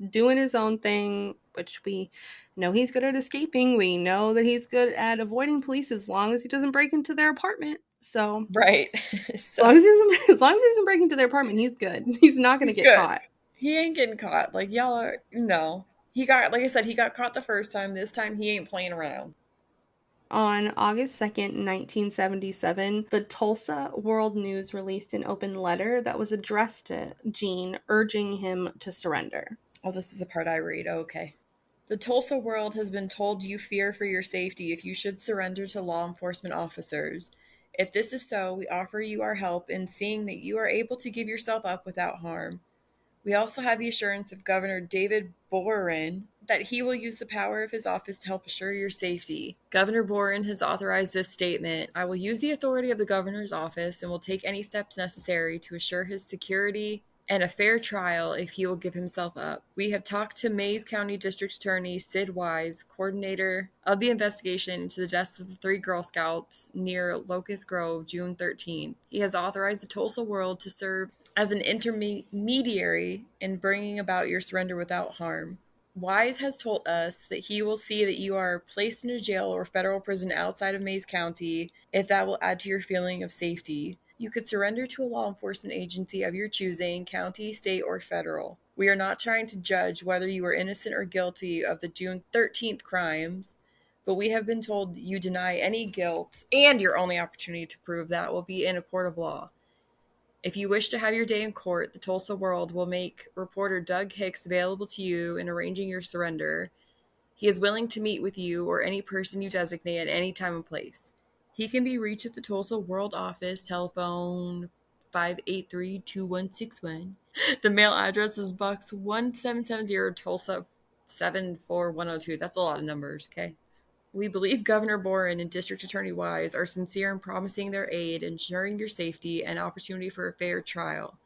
doing his own thing, which we know he's good at escaping. We know that he's good at avoiding police as long as he doesn't break into their apartment. So... Right. As long as he doesn't break into their apartment, he's good. He's not going to get caught. He ain't getting caught. Like, y'all are... No. He got... Like I said, he got caught the first time. This time, he ain't playing around. On August 2nd, 1977, the Tulsa World News released an open letter that was addressed to Gene, urging him to surrender. Oh, this is the part I read. Oh, okay. The Tulsa World has been told you fear for your safety if you should surrender to law enforcement officers. If this is so, we offer you our help in seeing that you are able to give yourself up without harm. We also have the assurance of Governor David Boren that he will use the power of his office to help assure your safety. Governor Boren has authorized this statement. I will use the authority of the governor's office and will take any steps necessary to assure his security and a fair trial if he will give himself up. We have talked to Mays County District Attorney Sid Wise, coordinator of the investigation into the deaths of the 3 Girl Scouts near Locust Grove, June 13th. He has authorized the Tulsa World to serve as an intermediary in bringing about your surrender without harm. Wise has told us that he will see that you are placed in a jail or federal prison outside of Mays County if that will add to your feeling of safety. You could surrender to a law enforcement agency of your choosing, county, state, or federal. We are not trying to judge whether you are innocent or guilty of the June 13th crimes, but we have been told that you deny any guilt, and your only opportunity to prove that will be in a court of law. If you wish to have your day in court, the Tulsa World will make reporter Doug Hicks available to you in arranging your surrender. He is willing to meet with you or any person you designate at any time and place. He can be reached at the Tulsa World office, telephone 583-2161. The mail address is Box 1770, Tulsa 74102. That's a lot of numbers, okay? We believe Governor Boren and District Attorney Wise are sincere in promising their aid, ensuring your safety and opportunity for a fair trial.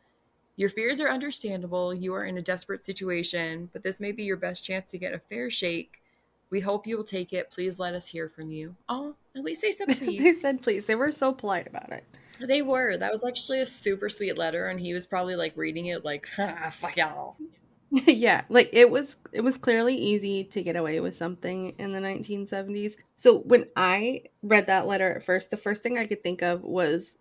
Your fears are understandable. You are in a desperate situation, but this may be your best chance to get a fair shake. We hope you will take it. Please let us hear from you. Oh, at least they said please. They said please. They were so polite about it. They were. That was actually a super sweet letter, and he was probably like reading it like, fuck y'all. Yeah, like it was clearly easy to get away with something in the 1970s. So when I read that letter at first, the first thing I could think of was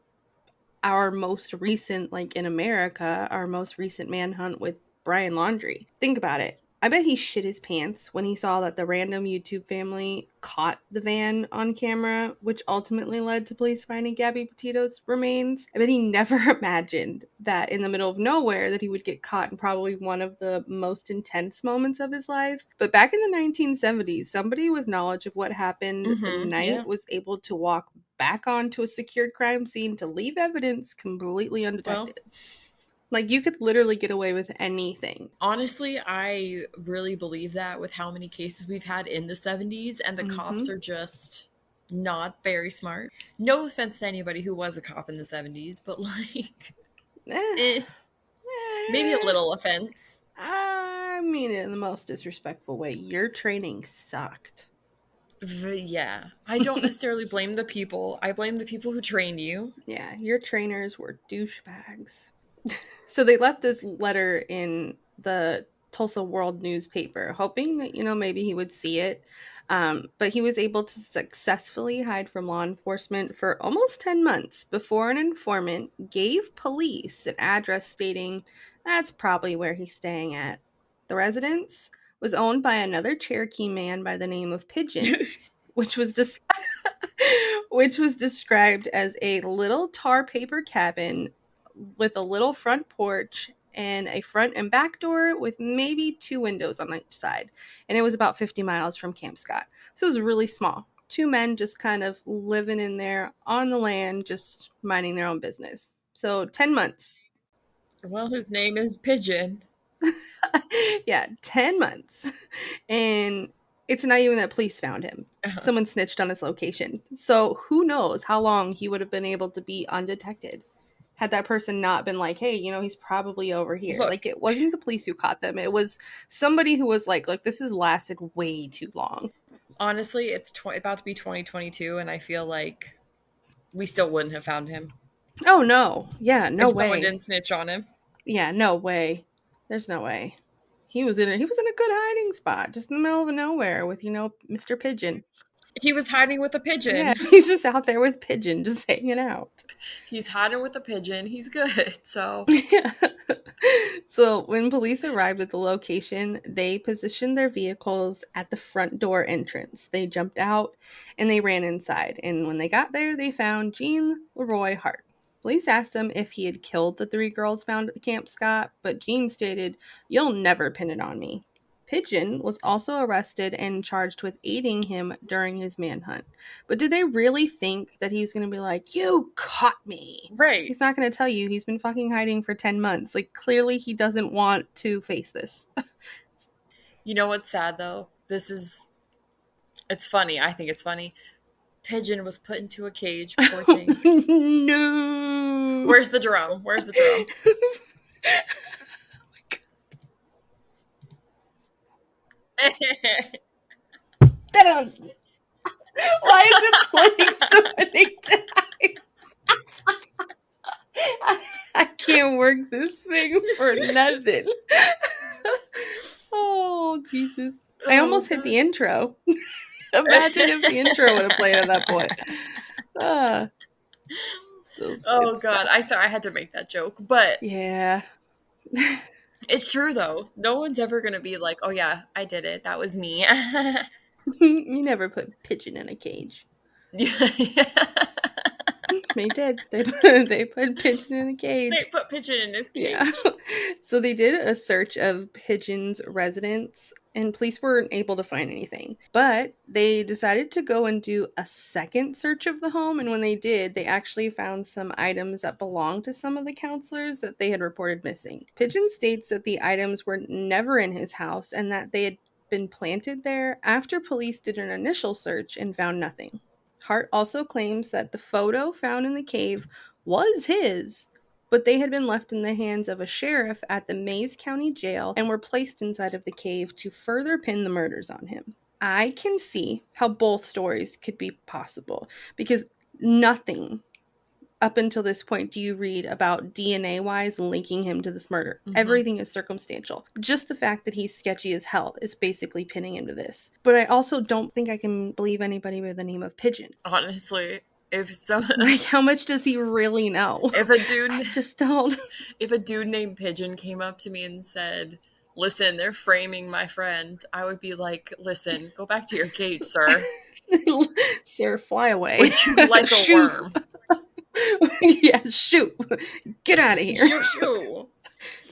our most recent, like in America, our most recent manhunt with Brian Laundrie. Think about it. I bet he shit his pants when he saw that the random YouTube family caught the van on camera, which ultimately led to police finding Gabby Petito's remains. I bet he never imagined that in the middle of nowhere that he would get caught in probably one of the most intense moments of his life. But back in the 1970s, somebody with knowledge of what happened the night was able to walk back onto a secured crime scene to leave evidence completely undetected. Like, you could literally get away with anything. Honestly, I really believe that with how many cases we've had in the 70s, and the cops are just not very smart. No offense to anybody who was a cop in the 70s, but like, maybe a little offense. I mean it in the most disrespectful way. Your training sucked. Yeah. I don't necessarily blame the people. I blame the people who trained you. Yeah, your trainers were douchebags. So they left this letter in the Tulsa World newspaper, hoping that, maybe he would see it. But he was able to successfully hide from law enforcement for almost 10 months before an informant gave police an address stating that's probably where he's staying at. The residence was owned by another Cherokee man by the name of Pigeon, which was described as a little tar paper cabin with a little front porch and a front and back door with maybe 2 windows on each side. And it was about 50 miles from Camp Scott. So it was really small. 2 men just kind of living in there on the land, just minding their own business. So 10 months. Well, his name is Pigeon. Yeah, 10 months. And it's not even that police found him. Someone snitched on his location. So who knows how long he would have been able to be undetected had that person not been like, hey, he's probably over here. Look. Like, it wasn't the police who caught them. It was somebody who was like, this has lasted way too long. Honestly, it's about to be 2022, and I feel like we still wouldn't have found him. Oh, no. Yeah, no if way. Someone didn't snitch on him. Yeah, no way. There's no way. He was in a good hiding spot, just in the middle of nowhere with, Mr. Pigeon. He was hiding with a pigeon. Yeah, he's just out there with Pigeon, just hanging out. He's hiding with a pigeon. He's good, so. Yeah. So when police arrived at the location, they positioned their vehicles at the front door entrance. They jumped out and they ran inside. And when they got there, they found Jean Leroy Hart. Police asked him if he had killed the 3 girls found at the Camp Scott, but Jean stated, "You'll never pin it on me." Pigeon was also arrested and charged with aiding him during his manhunt. But did they really think that he was going to be like, you caught me? Right. He's not going to tell you. He's been fucking hiding for 10 months. Like, clearly he doesn't want to face this. You know what's sad, though? It's funny. I think it's funny. Pigeon was put into a cage, poor thing. No. Where's the drum? Why is it playing so many times? I can't work this thing for nothing. Oh, Jesus. I almost hit the intro. Imagine if the intro would have played at that point. Oh, God. I had to make that joke. But yeah. It's true, though. No one's ever going to be like, oh, yeah, I did it. That was me. You never put Pigeon in a cage. They did. They put Pigeon in a cage. They put Pigeon in his cage. Yeah. So they did a search of Pigeon's residence, and police weren't able to find anything. But they decided to go and do a second search of the home, and when they did, they actually found some items that belonged to some of the counselors that they had reported missing. Pigeon states that the items were never in his house and that they had been planted there after police did an initial search and found nothing. Hart also claims that the photo found in the cave was his, but they had been left in the hands of a sheriff at the Mays County Jail and were placed inside of the cave to further pin the murders on him. I can see how both stories could be possible because nothing up until this point do you read about DNA-wise linking him to this murder. Mm-hmm. Everything is circumstantial. Just the fact that he's sketchy as hell is basically pinning him to this. But I also don't think I can believe anybody by the name of Pigeon. Honestly, like, how much does he really know? If a dude... I just don't. If a dude named Pigeon came up to me and said, listen, they're framing my friend, I would be like, listen, go back to your cage, sir. Sir, fly away. Would you like a worm? Yeah, shoot. Get out of here. Shoo.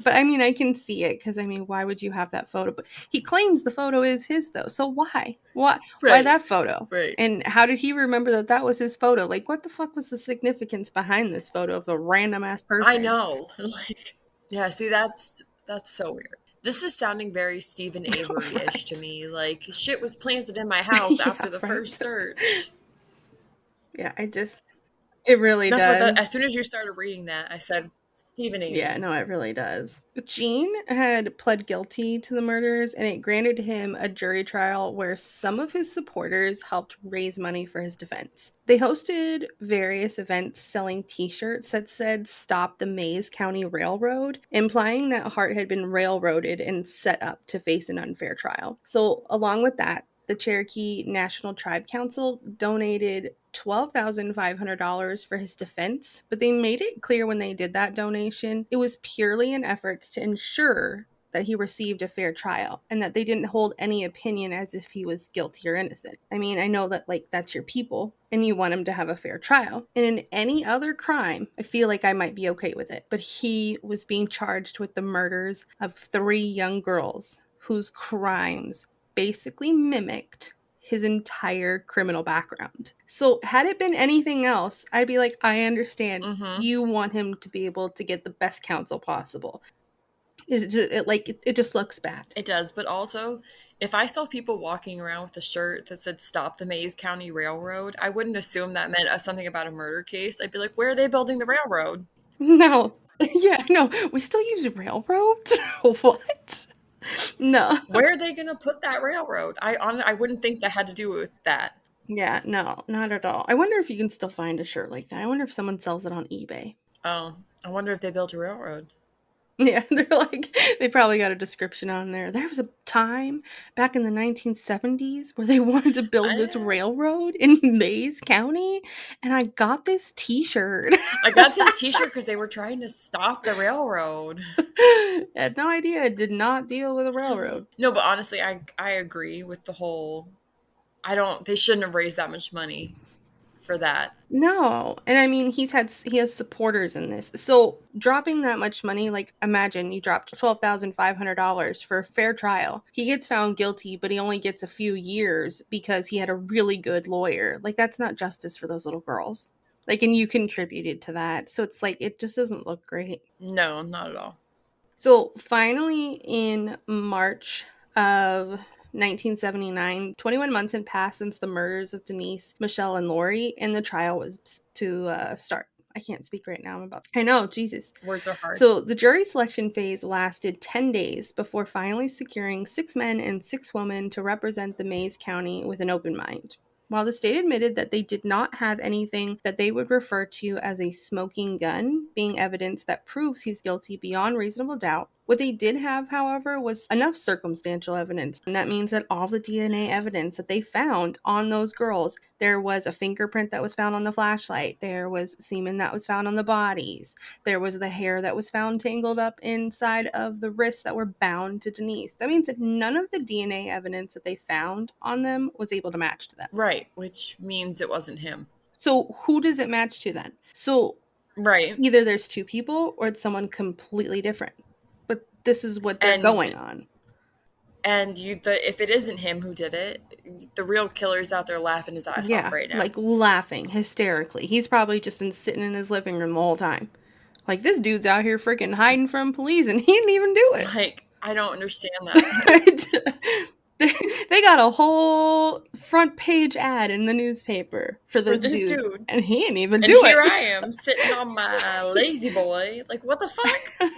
But I mean, I can see it because I mean, why would you have that photo? But he claims the photo is his though. So why? Why Right. that photo? Right. And how did he remember that that was his photo? Like, what the fuck was the significance behind this photo of a random ass person? I know. Like, yeah, see, that's so weird. This is sounding very Stephen Avery-ish Right. to me. Like, shit was planted in my house Yeah, after the right. first search. Yeah, it really That's does. what. As soon as you started reading that, I said Stephen Avery. Yeah, no, it really does. Gene had pled guilty to the murders, and it granted him a jury trial where some of his supporters helped raise money for his defense. They hosted various events selling t-shirts that said "Stop the Mays County Railroad," implying that Hart had been railroaded and set up to face an unfair trial. So along with that, the Cherokee National Tribe Council donated $12,500 for his defense, but they made it clear when they did that donation, it was purely in efforts to ensure that he received a fair trial and that they didn't hold any opinion as if he was guilty or innocent. I mean, I know that like that's your people and you want him to have a fair trial. And in any other crime, I feel like I might be okay with it. But he was being charged with the murders of 3 young girls whose crimes basically mimicked his entire criminal background. So had it been anything else, I'd be like, I understand. Mhm. You want him to be able to get the best counsel possible. It just looks bad. It does, but also, if I saw people walking around with a shirt that said "Stop the Mays County Railroad," I wouldn't assume that meant something about a murder case. I'd be like, where are they building the railroad? No. Yeah, no. We still use railroads? What? No. Where are they going to put that railroad? I wouldn't think that had to do with that. Yeah, no, not at all. I wonder if you can still find a shirt like that. I wonder if someone sells it on eBay. Oh, I wonder if they built a railroad. Yeah, they're like, they probably got a description on there. There was a time back in the 1970s where they wanted to build this railroad in Mays County, and I got this t-shirt. I got this t-shirt because they were trying to stop the railroad. Had no idea it did not deal with a railroad. No, but honestly, I agree with the whole, they shouldn't have raised that much money for that. No, and I mean he has supporters in this. So dropping that much money, like imagine you dropped $12,500 for a fair trial. He gets found guilty, but he only gets a few years because he had a really good lawyer. Like that's not justice for those little girls. Like, and you contributed to that, so it's like it just doesn't look great. No, not at all. So finally, in March of 1979, 21 months had passed since the murders of Denise, Michelle, and Lori, and the trial was to start. I can't speak right now. I know, Jesus. Words are hard. So the jury selection phase lasted 10 days before finally securing 6 men and 6 women to represent the Mays County with an open mind. While the state admitted that they did not have anything that they would refer to as a smoking gun, being evidence that proves he's guilty beyond reasonable doubt, what they did have, however, was enough circumstantial evidence. And that means that all the DNA evidence that they found on those girls, there was a fingerprint that was found on the flashlight, there was semen that was found on the bodies, there was the hair that was found tangled up inside of the wrists that were bound to Denise. That means that none of the DNA evidence that they found on them was able to match to them. Right, which means it wasn't him. So who does it match to then? So right, either there's 2 people or it's someone completely different. But this is what they're going on. And if it isn't him who did it, the real killer's out there laughing his ass off right now. Like laughing hysterically. He's probably just been sitting in his living room the whole time. Like, this dude's out here freaking hiding from police and he didn't even do it. Like, I don't understand that. They got a whole front page ad in the newspaper for this dude. And he didn't even do it. And here I am sitting on my lazy boy. Like, what the fuck?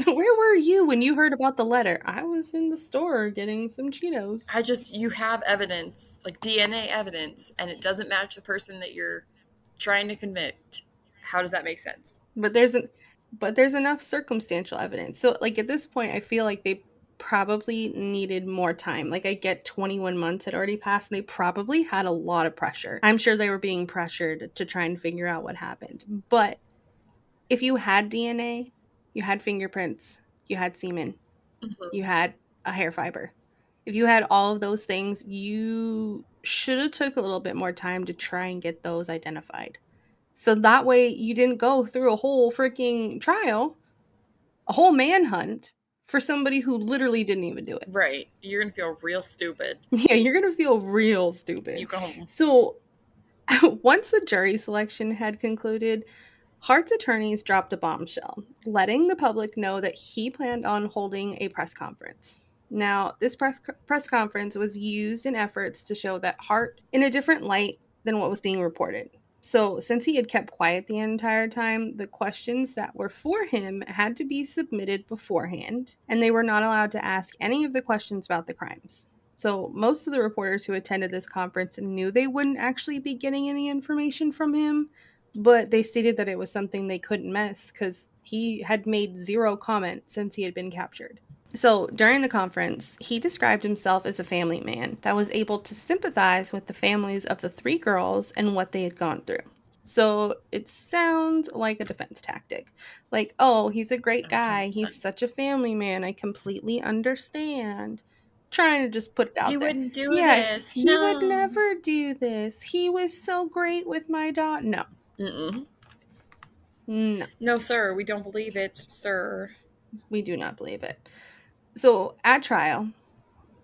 Where were you when you heard about the letter? I was in the store getting some Cheetos. You have evidence, like DNA evidence, and it doesn't match the person that you're trying to convict. How does that make sense? But there's enough circumstantial evidence. So, like, at this point, I feel like they probably needed more time. Like, I get 21 months had already passed and they probably had a lot of pressure. I'm sure they were being pressured to try and figure out what happened. But if you had DNA, you had fingerprints, you had semen, You had a hair fiber. If you had all of those things, you should have took a little bit more time to try and get those identified. So that way you didn't go through a whole freaking trial, a whole manhunt for somebody who literally didn't even do it. Right. You're going to feel real stupid. Yeah, you're going to feel real stupid. You go home. So once the jury selection had concluded, Hart's attorneys dropped a bombshell, letting the public know that he planned on holding a press conference. Now, this press conference was used in efforts to show that Hart in a different light than what was being reported. So, since he had kept quiet the entire time, the questions that were for him had to be submitted beforehand, and they were not allowed to ask any of the questions about the crimes. So, most of the reporters who attended this conference knew they wouldn't actually be getting any information from him, but they stated that it was something they couldn't miss because he had made zero comment since he had been captured. So during the conference, he described himself as a family man that was able to sympathize with the families of the 3 girls and what they had gone through. So it sounds like a defense tactic. Like, oh, he's a great guy. 100%. He's such a family man. I completely understand. Trying to just put it out He there. wouldn't do this. He No. would never do this. He was so great with my daughter. No. Mm-mm. No. No, sir. We don't believe it, sir. We do not believe it. So at trial,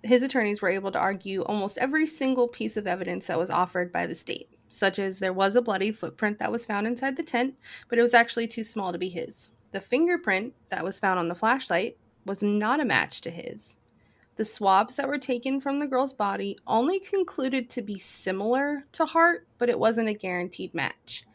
his attorneys were able to argue almost every single piece of evidence that was offered by the state, such as there was a bloody footprint that was found inside the tent, but it was actually too small to be his. The fingerprint that was found on the flashlight was not a match to his. The swabs that were taken from the girl's body only concluded to be similar to Hart, but it wasn't a guaranteed match.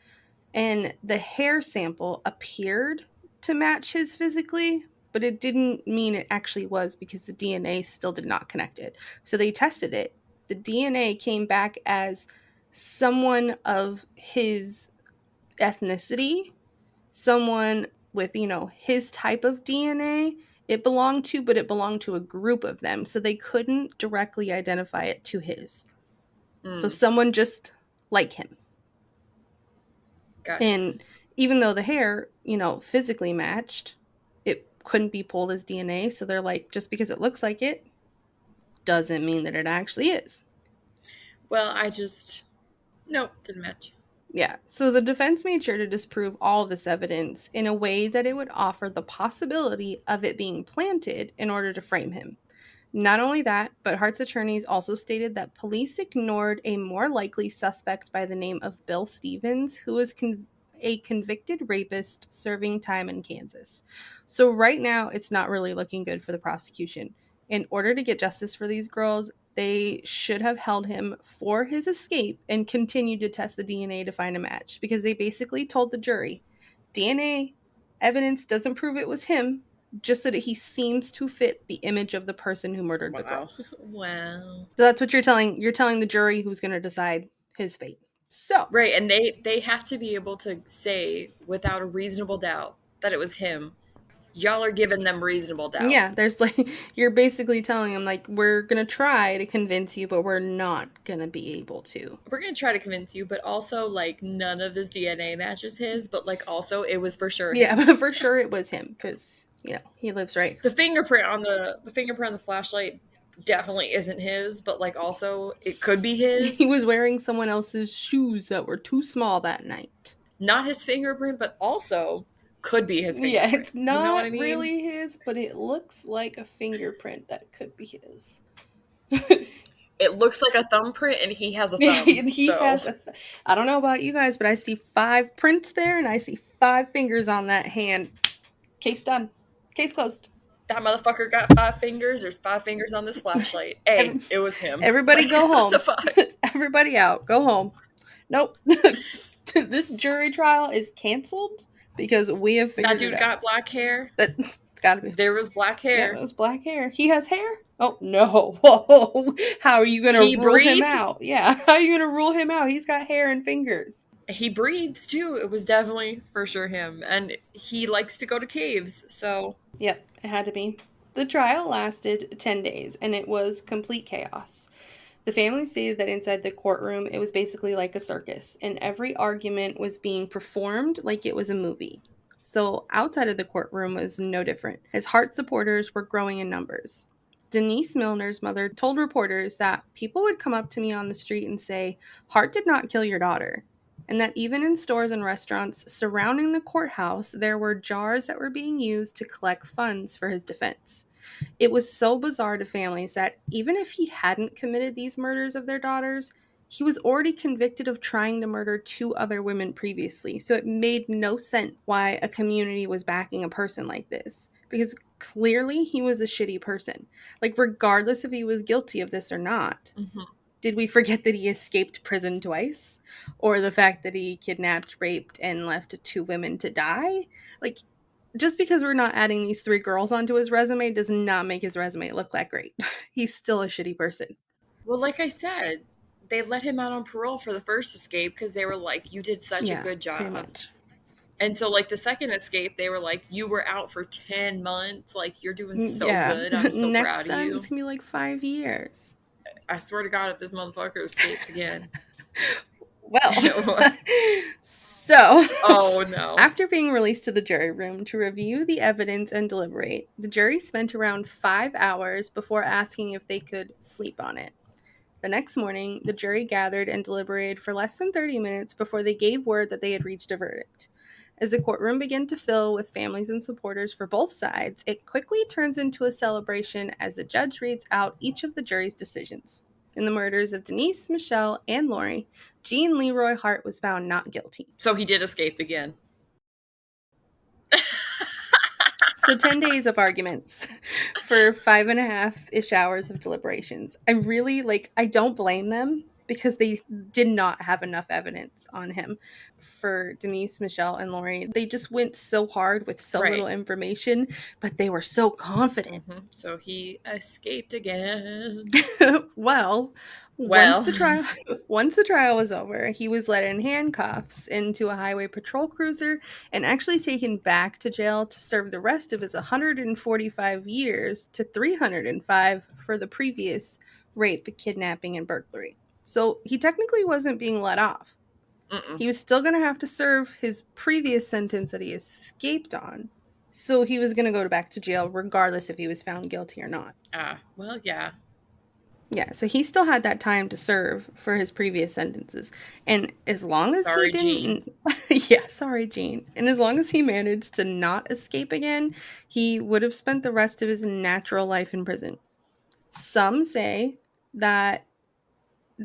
And the hair sample appeared to match his physically, but it didn't mean it actually was because the DNA still did not connect it. So they tested it. The DNA came back as someone of his ethnicity, someone with, his type of DNA it belonged to, but it belonged to a group of them. So they couldn't directly identify it to his. So someone just like him. Gotcha. And even though the hair, physically matched, it couldn't be pulled as DNA. So they're like, just because it looks like it doesn't mean that it actually is. Well, nope, didn't match. Yeah. So the defense made sure to disprove all of this evidence in a way that it would offer the possibility of it being planted in order to frame him. Not only that, but Hart's attorneys also stated that police ignored a more likely suspect by the name of Bill Stevens, who was a convicted rapist serving time in Kansas. So right now, it's not really looking good for the prosecution. In order to get justice for these girls, they should have held him for his escape and continued to test the DNA to find a match, because they basically told the jury, DNA evidence doesn't prove it was him, just that he seems to fit the image of the person who murdered the girls. Wow. So that's what you're telling the jury who's going to decide his fate. So right, and they have to be able to say without a reasonable doubt that it was him. Y'all are giving them reasonable doubt. Yeah, there's you're basically telling them we're going to try to convince you, but we're not going to be able to. We're going to try to convince you, but also none of this DNA matches his, but also it was for sure him. Yeah, but for sure it was him because he lives right. The fingerprint on the flashlight definitely isn't his, but also it could be his. He was wearing someone else's shoes that were too small that night. Not his fingerprint, but also could be his fingerprint. Yeah, it's not what I mean? really his, but it looks like a fingerprint that could be his. It looks like a thumbprint, and he has a thumb. I don't know about you guys, but I see 5 prints there, and I see 5 fingers on that hand. Case done. Case closed. That motherfucker got 5 fingers. There's 5 fingers on this flashlight. Hey, it was him. Everybody go home. Everybody out. Go home. Nope. This jury trial is canceled because we have figured that dude got black hair. It's gotta be. There was black hair. Yeah, it was black hair. He has hair? Oh, no. Whoa. How are you going to rule him out? Yeah. How are you going to rule him out? He's got hair and fingers. He breathes, too. It was definitely for sure him. And he likes to go to caves, so... Yep, it had to be. The trial lasted 10 days, and it was complete chaos. The family stated that inside the courtroom, it was basically like a circus, and every argument was being performed like it was a movie. So outside of the courtroom was no different, as Hart supporters were growing in numbers. Denise Milner's mother told reporters that people would come up to me on the street and say, Hart did not kill your daughter. And that even in stores and restaurants surrounding the courthouse, there were jars that were being used to collect funds for his defense. It was so bizarre to families that even if he hadn't committed these murders of their daughters, he was already convicted of trying to murder 2 other women previously. So it made no sense why a community was backing a person like this. Because clearly he was a shitty person. Like, regardless if he was guilty of this or not. Mm-hmm. Did we forget that he escaped prison twice? Or the fact that he kidnapped, raped, and left 2 women to die? Like, just because we're not adding these 3 girls onto his resume does not make his resume look that great. He's still a shitty person. Well, like I said, they let him out on parole for the first escape because they were like, you did such a good job. Pretty much. And so, like, the second escape, they were like, you were out for 10 months. Like, you're doing so good. I'm so Next proud of time you. it's going to be like 5 years. I swear to God, if this motherfucker escapes again. Well, so, oh no. After being released to the jury room to review the evidence and deliberate, the jury spent around 5 hours before asking if they could sleep on it. The next morning, the jury gathered and deliberated for less than 30 minutes before they gave word that they had reached a verdict. As the courtroom began to fill with families and supporters for both sides, it quickly turns into a celebration as the judge reads out each of the jury's decisions. In the murders of Denise, Michelle, and Lori, Jean Leroy Hart was found not guilty. So he did escape again. So 10 days of arguments for 5.5-ish hours of deliberations. I don't blame them because they did not have enough evidence on him. For Denise, Michelle, and Lori, they just went so hard with so little information, but they were so confident. Mm-hmm. So he escaped again. Once the trial was over, he was led in handcuffs into a highway patrol cruiser and actually taken back to jail to serve the rest of his 145 years to 305 for the previous rape, kidnapping, and burglary. So he technically wasn't being let off. He was still going to have to serve his previous sentence that he escaped on. So he was going to go back to jail regardless if he was found guilty or not. Well, yeah. Yeah, so he still had that time to serve for his previous sentences. And as long as sorry, he didn't... yeah, sorry, Gene. And as long as he managed to not escape again, he would have spent the rest of his natural life in prison. Some say that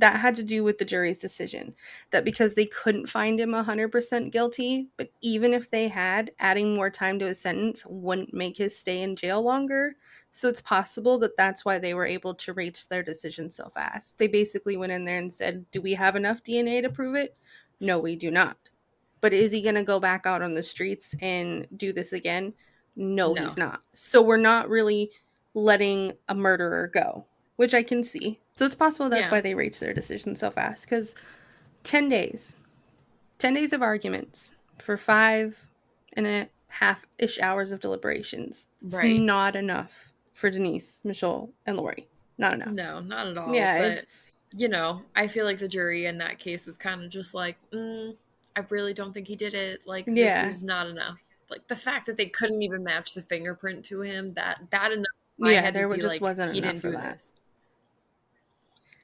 had to do with the jury's decision. That because they couldn't find him 100% guilty, but even if they had, adding more time to his sentence wouldn't make his stay in jail longer. So it's possible that that's why they were able to reach their decision so fast. They basically went in there and said, do we have enough DNA to prove it? No, we do not. But is he going to go back out on the streets and do this again? No, he's not. So we're not really letting a murderer go, which I can see. So it's possible that's why they reached their decision so fast. Because 10 days of arguments for 5.5-ish hours of deliberations. It's not enough for Denise, Michelle, and Lori. Not enough. No, not at all. Yeah, but, I feel like the jury in that case was kind of just like, I really don't think he did it. Like, this is not enough. Like, the fact that they couldn't even match the fingerprint to him, that enough. There just wasn't enough for that.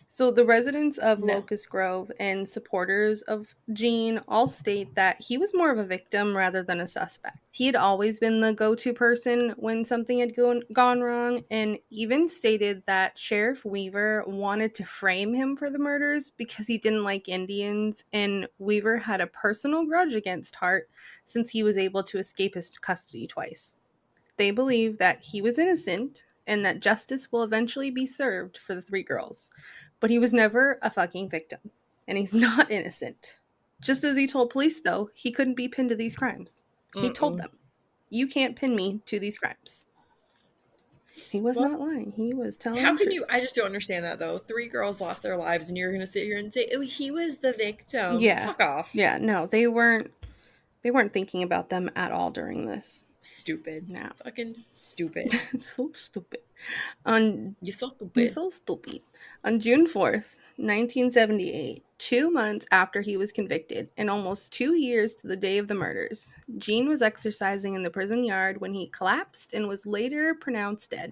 So the residents of Locust Grove and supporters of Gene all state that he was more of a victim rather than a suspect. He had always been the go-to person when something had gone wrong, and even stated that Sheriff Weaver wanted to frame him for the murders because he didn't like Indians, and Weaver had a personal grudge against Hart since he was able to escape his custody twice. They believe that he was innocent and that justice will eventually be served for the 3 girls. But he was never a fucking victim. And he's not innocent. Just as he told police, though, he couldn't be pinned to these crimes. He told them, you can't pin me to these crimes. He was not lying. He was telling How can you... I just don't understand that, though. 3 girls lost their lives, and you're going to sit here and say, oh, he was the victim. Yeah. Fuck off. Yeah, no, they weren't thinking about them at all during this. Stupid. No. Fucking stupid. So stupid. On You're so You're stupid. so stupid. On June 4th, 1978, 2 months after he was convicted, and almost 2 years to the day of the murders, Gene was exercising in the prison yard when he collapsed and was later pronounced dead.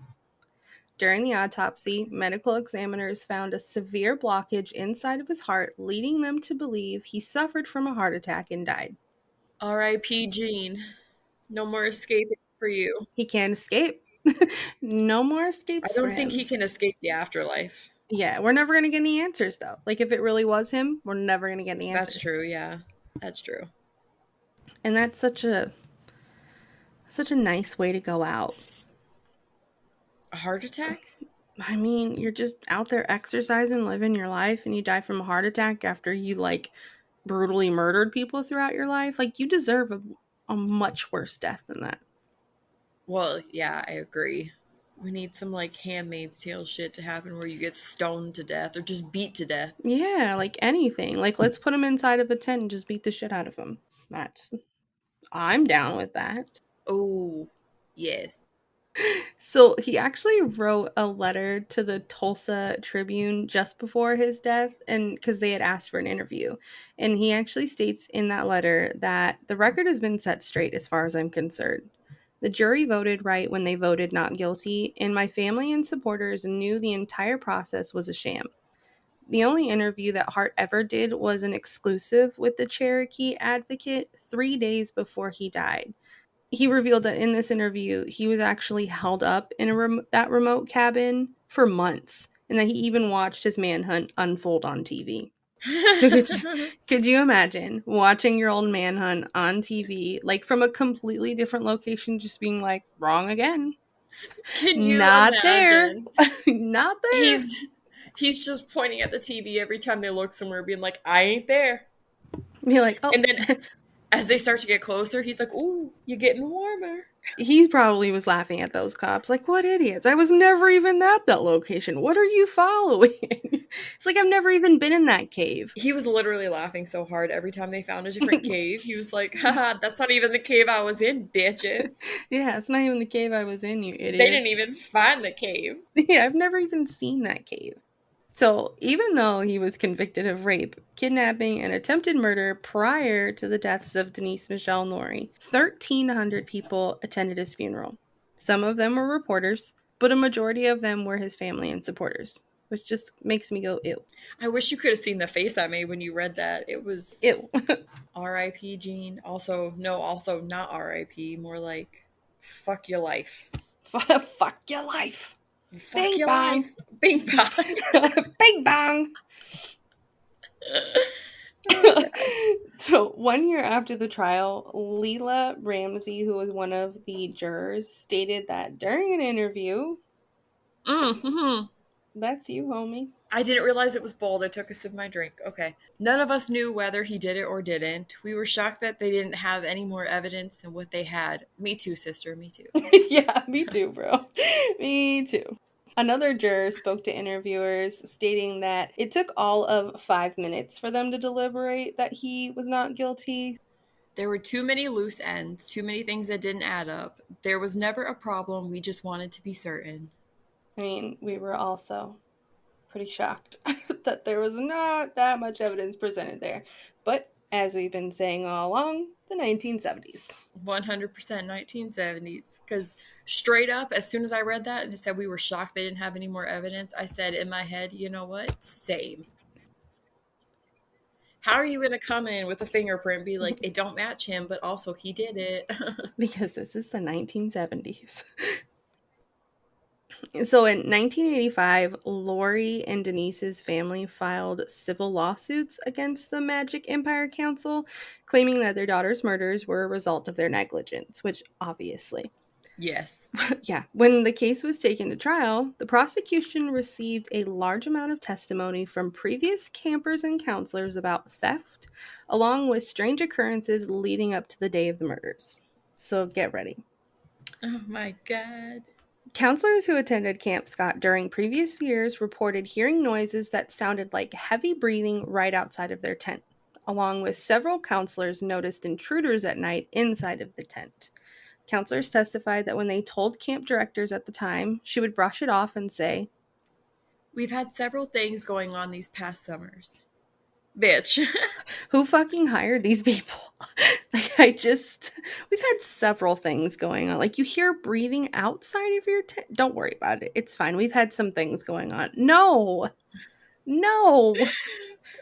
During the autopsy, medical examiners found a severe blockage inside of his heart, leading them to believe he suffered from a heart attack and died. R.I.P. Gene. No more escaping for you. He can't escape. No more I escapes for don't think he him. can escape the afterlife. Yeah, we're never going to get any answers, though. Like, if it really was him, we're never going to get any answers. That's true, yeah. That's true. And that's such a nice way to go out. A heart attack? I mean, you're just out there exercising, living your life, and you die from a heart attack after you, like, brutally murdered people throughout your life. Like, you deserve a much worse death than that. Well, yeah, I agree. We need some, like, Handmaid's Tale shit to happen where you get stoned to death or just beat to death. Yeah, like anything. Like, let's put him inside of a tent and just beat the shit out of him. I'm down with that. Oh, yes. So he actually wrote a letter to the Tulsa Tribune just before his death, and because they had asked for an interview. And he actually states in that letter that the record has been set straight as far as I'm concerned. The jury voted right when they voted not guilty, and my family and supporters knew the entire process was a sham. The only interview that Hart ever did was an exclusive with the Cherokee Advocate 3 days before he died. He revealed that in this interview, he was actually held up in that remote cabin for months, and that he even watched his manhunt unfold on TV. So could you imagine watching your old manhunt on TV, like from a completely different location, just being like, wrong again? Can you Not imagine? there. Not there. He's just pointing at the TV every time they look somewhere, being like, I ain't there. Be like, oh. And then as they start to get closer, he's like, ooh, you're getting warmer. He probably was laughing at those cops, like, what idiots? I was never even at that location. What are you following? It's like, I've never even been in that cave. He was literally laughing so hard every time they found a different cave. He was like, haha, that's not even the cave I was in, bitches. Yeah, it's not even the cave I was in, you idiots. They didn't even find the cave. Yeah, I've never even seen that cave. So, even though he was convicted of rape, kidnapping, and attempted murder prior to the deaths of Denise Michelle Norrie, 1,300 people attended his funeral. Some of them were reporters, but a majority of them were his family and supporters, which just makes me go, ew. I wish you could have seen the face I made when you read that. It was Ew. R.I.P. Gene. Also not R.I.P. More like, fuck your life. Fuck your life. Fuck Bing your bong. life. Bing bong. Bing bong. So 1 year after the trial, Leela Ramsey, who was one of the jurors, stated that during an interview, Mm-hmm. that's you, homie. I didn't realize it was bold. I took a sip of my drink. Okay. None of us knew whether he did it or didn't. We were shocked that they didn't have any more evidence than what they had. Me too, sister. Me too. Yeah, me too, bro. Me too. Another juror spoke to interviewers, stating that it took all of 5 minutes for them to deliberate that he was not guilty. There were too many loose ends, too many things that didn't add up. There was never a problem. We just wanted to be certain. I mean, we were also pretty shocked that there was not that much evidence presented there. But as we've been saying all along, the 1970s. 100% 1970s. Because straight up, as soon as I read that and it said we were shocked they didn't have any more evidence, I said in my head, you know what? Same. How are you going to come in with a fingerprint, be like, it don't match him, but also he did it? Because this is the 1970s. So in 1985, Lori and Denise's family filed civil lawsuits against the Magic Empire Council, claiming that their daughter's murders were a result of their negligence, which obviously. Yes. Yeah. When the case was taken to trial, the prosecution received a large amount of testimony from previous campers and counselors about theft, along with strange occurrences leading up to the day of the murders. So get ready. Oh my God. Counselors who attended Camp Scott during previous years reported hearing noises that sounded like heavy breathing right outside of their tent, along with several counselors noticed intruders at night inside of the tent. Counselors testified that when they told camp directors at the time, she would brush it off and say, We've had several things going on these past summers. Bitch. who fucking hired these people? Like, we've had several things going on. Like, you hear breathing outside of your tent. Don't worry about it. It's fine. We've had some things going on. No, no,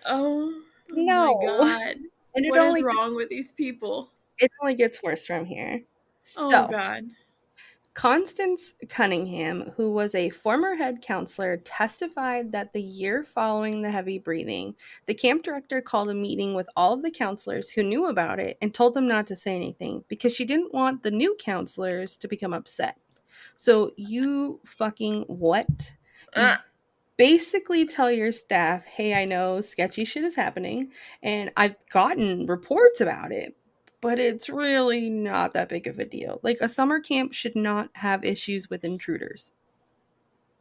Oh my no. God. And What is wrong with these people? it only gets worse from here. Oh So, God. Constance Cunningham, who was a former head counselor, testified that the year following the heavy breathing, the camp director called a meeting with all of the counselors who knew about it and told them not to say anything because she didn't want the new counselors to become upset. So, you fucking what? Uh, You basically tell your staff, hey, I know sketchy shit is happening, and I've gotten reports about it, but it's really not that big of a deal. Like, a summer camp should not have issues with intruders.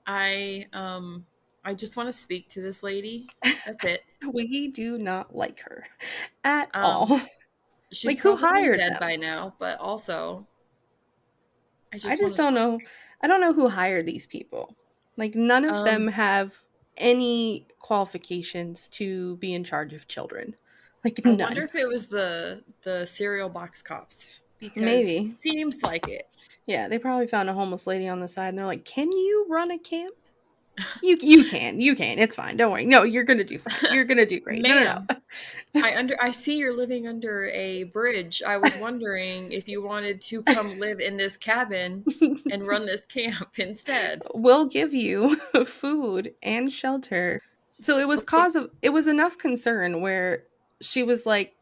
I just want to speak to this lady. That's it. We do not like her at Um, all. she's Like, who probably hired dead them? by now, but also I I just just want to don't talk. know. I don't know who hired these people. Like, none of them Um, have any qualifications to be in charge of children. Like, I wonder none. if it was the cereal box cops because Maybe. seems like it. Yeah, they probably found a homeless lady on the side and they're like, "Can you run a camp?" You can. You can. It's fine. Don't worry. No, you're going to do fine. You're going to do great. No, Ma'am, no, I see you're living under a bridge. I was wondering if you wanted to come live in this cabin no. and run this camp instead. We'll give you food and shelter. So it was enough concern where she was like,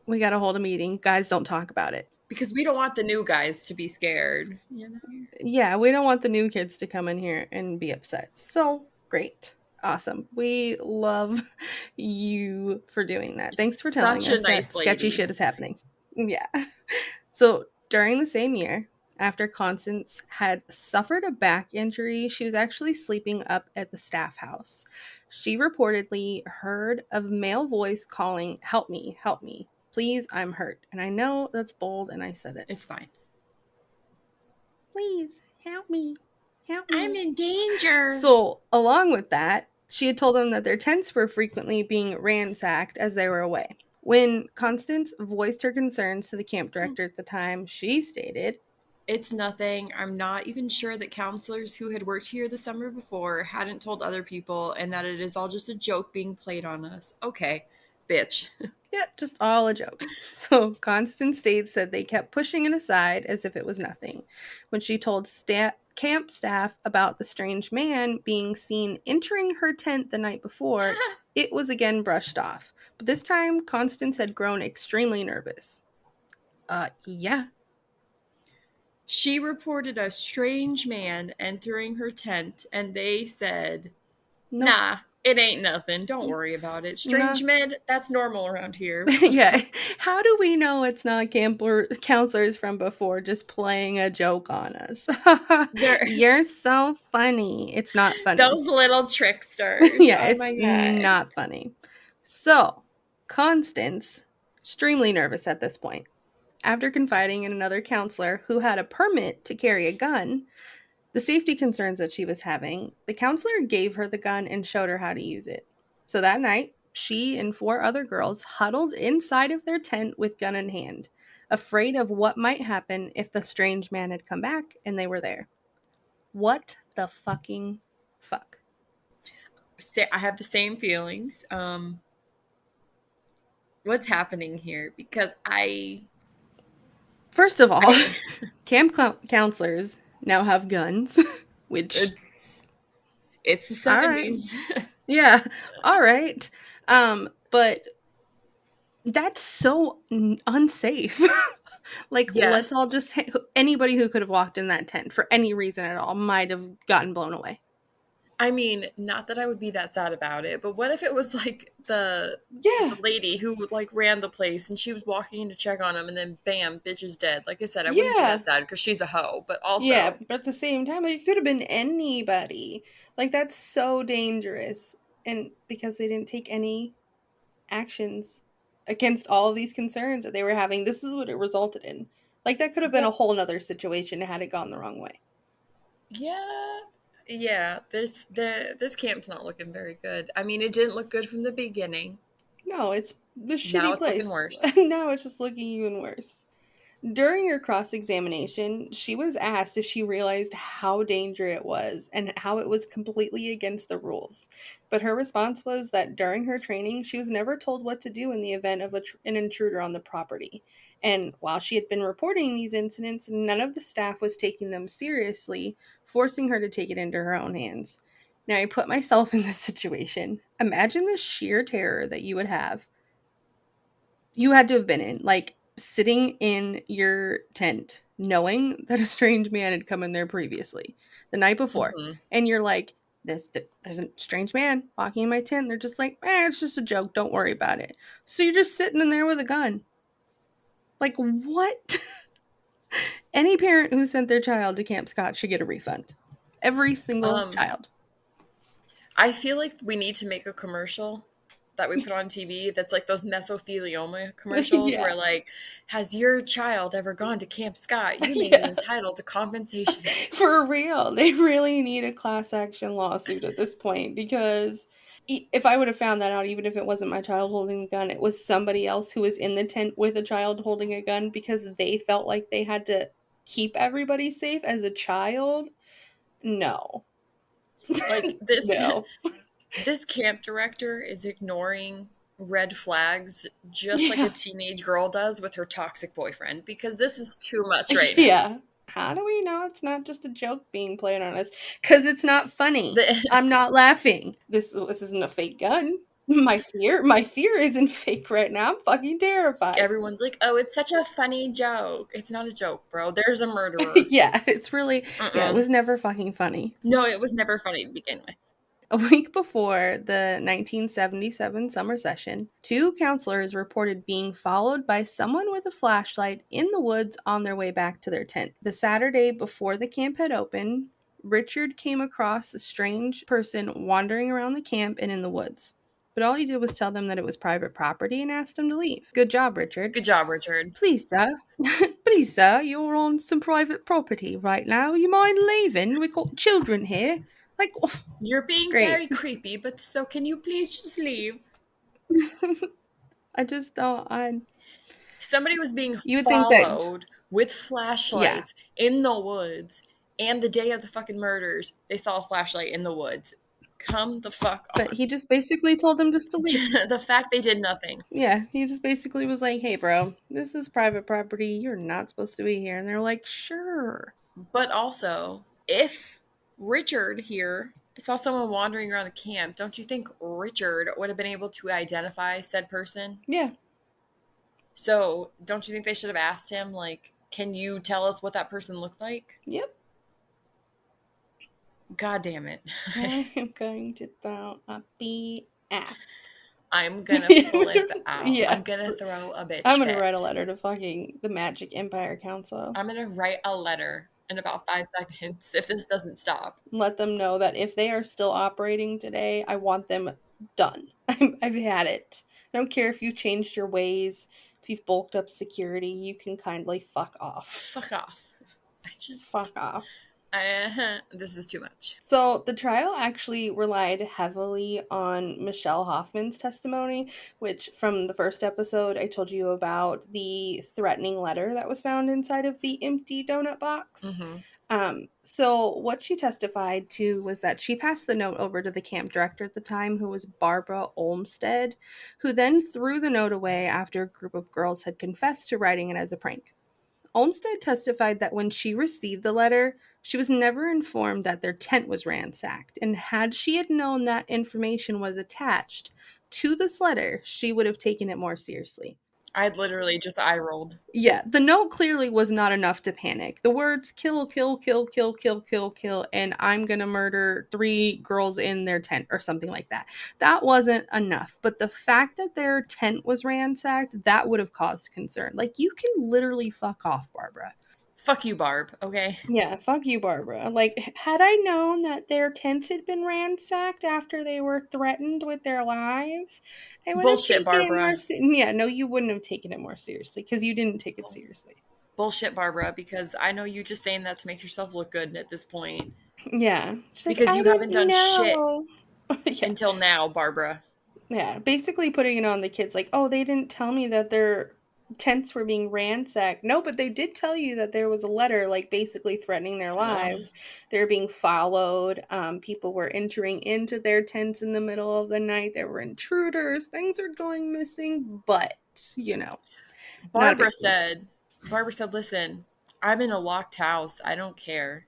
"We got to hold a meeting. Guys, don't talk about it." Because we don't want the new guys to be scared, you know? Yeah, we don't want the new kids to come in here and be upset. So great. Awesome. We love you for doing that. Thanks for telling Such a us that nice sketchy lady. shit is happening. Yeah. So during the same year, after Constance had suffered a back injury, she was actually sleeping up at the staff house. She reportedly heard a male voice calling, "Help me, help me. Please, I'm hurt." And I know that's bold, and I said It's it. fine. Please, help me. Help I'm me. in danger. So, along with that, she had told them that their tents were frequently being ransacked as they were away. When Constance voiced her concerns to the camp director at the time, she stated, It's nothing. I'm not even sure that counselors who had worked here the summer before hadn't told other people and that it is all just a joke being played on us. Okay, bitch. "Yeah, just all a joke." So, Constance States said they kept pushing it aside as if it was nothing. When she told camp staff about the strange man being seen entering her tent the night before, it was again brushed off. But this time, Constance had grown extremely nervous. Yeah. She reported a strange man entering her tent and they said, Nope. nah, it ain't nothing. Don't worry about it. No. Strange men, that's normal around here. What the Yeah. fuck? How do we know it's not counselors from before just playing a joke on us? They're You're so funny. It's not funny. those little tricksters. Yeah, Oh it's my God. not funny. So, Constance, extremely nervous at this point. After confiding in another counselor who had a permit to carry a gun, the safety concerns that she was having, the counselor gave her the gun and showed her how to use it. So that night, she and four other girls huddled inside of their tent with gun in hand, afraid of what might happen if the strange man had come back and they were there. What the fucking fuck? I have the same feelings. What's happening here? Because First of all, I counselors now have guns, which, it's the all right, 70s. yeah, all right. But that's so unsafe. Like, let's all Yes. just anybody who could have walked in that tent for any reason at all might have gotten blown away. I mean, not that I would be that sad about it, but what if it was like the Yeah, lady who like ran the place and she was walking in to check on him and then bam, bitch is dead. Like I said, I wouldn't be yeah, that sad because she's a hoe, but yeah. also But at the same time, like, it could have been anybody. Like, that's so dangerous, and because they didn't take any actions against all of these concerns that they were having, this is what it resulted in. Like, that could have been a whole nother situation had it gone the wrong way. Yeah. This camp's not looking very good. I mean, it didn't look good from the beginning. No, it's the Now shitty it's looking place. worse. Now it's just looking even worse. During her cross examination, she was asked if she realized how dangerous it was and how it was completely against the rules. But her response was that during her training, she was never told what to do in the event of an intruder on the property. And while she had been reporting these incidents, none of the staff was taking them seriously, forcing her to take it into her own hands. Now, I put myself in this situation. Imagine the sheer terror that you would have. You had to have been in, like, sitting in your tent, knowing that a strange man had come in there previously, the night before, and you're like, there's a strange man walking in my tent. They're just like, it's just a joke. Don't worry about it. So you're just sitting in there with a gun. Like, what? Any parent who sent their child to Camp Scott should get a refund. Every single child. I feel like we need to make a commercial that we put on TV that's like those mesothelioma commercials Yeah. where, like, has your child ever gone to Camp Scott? You may be entitled to compensation. For real. They really need a class action lawsuit at this point, because if I would have found that out, even if it wasn't my child holding the gun, it was somebody else who was in the tent with a child holding a gun because they felt like they had to keep everybody safe as a child. No. Like, this No. this camp director is ignoring red flags just like a teenage girl does with her toxic boyfriend, because this is too much right now. Yeah. How do we know it's not just a joke being played on us? Because it's not funny. I'm not laughing. This isn't a fake gun. My fear isn't fake right now. I'm fucking terrified. Everyone's like, oh, it's such a funny joke. It's not a joke, bro. There's a murderer. Yeah, it's really, it was never fucking funny. No, it was never funny to begin with. A week before the 1977 summer session, 2 counselors reported being followed by someone with a flashlight in the woods on their way back to their tent. The Saturday before the camp had opened, Richard came across a strange person wandering around the camp and in the woods. But all he did was tell them that it was private property and asked them to leave. Good job, Richard. Good job, Richard. Please, sir. Please, sir, you're on some private property right now. You mind leaving? We've got children here. Like, you're being great. Very creepy, but so can you please just leave? I just don't. Somebody was being followed with flashlights in the woods, and the day of the fucking murders, they saw a flashlight in the woods. Come the fuck on. But he just basically told them just to leave. The fact they did nothing. Yeah, he just basically was like, hey, bro, this is private property. You're not supposed to be here. And they're like, sure. But also, if Richard here saw someone wandering around the camp, don't you think Richard would have been able to identify said person? Yeah. So, don't you think they should have asked him, like, can you tell us what that person looked like? Yep. God damn it. I'm going to throw a BF. I'm going to pull it out. Yes. I'm going to throw a bitch. I'm going to write a letter to fucking the Magic Empire Council. I'm going to write a letter in about 5 seconds if this doesn't stop. Let them know that if they are still operating today, I want them done. I've had it. I don't care if you changed your ways, if you've bulked up security, you can kindly fuck off. Fuck off. Fuck off. This is too much. So the trial actually relied heavily on Michelle Hoffman's testimony, which from the first episode I told you about the threatening letter that was found inside of the empty donut box. Mm-hmm. So what she testified to was that she passed the note over to the camp director at the time, who was Barbara Olmsted, who then threw the note away after a group of girls had confessed to writing it as a prank. Olmsted testified that when she received the letter, she was never informed that their tent was ransacked, and had she had known that information was attached to this letter, she would have taken it more seriously. I'd literally just eye rolled. Yeah, the note clearly was not enough to panic. The words kill, kill, kill, kill, kill, kill, kill, and I'm gonna murder 3 girls in their tent or something like that. That wasn't enough. But the fact that their tent was ransacked, that would have caused concern. Like, you can literally fuck off, Barbara. Fuck you, Barb, okay? Yeah, fuck you, Barbara. Like, had I known that their tents had been ransacked after they were threatened with their lives, I would Bullshit, have taken Barbara. it more yeah, no, you wouldn't have taken it more seriously, because you didn't take it seriously. Bullshit, Barbara, because I know you just saying that to make yourself look good at this point. Yeah. She's like, Because I you haven't didn't done shit know. Yeah. until now, Barbara. Yeah. Basically putting it on the kids like, oh, they didn't tell me that their tents were being ransacked. No, but they did tell you that there was a letter, like basically threatening their lives. They're being followed. People were entering into their tents in the middle of the night. There were intruders. Things are going missing, but, you know, not a big Barbara deal. said, Barbara said, listen, I'm in a locked house. I don't care.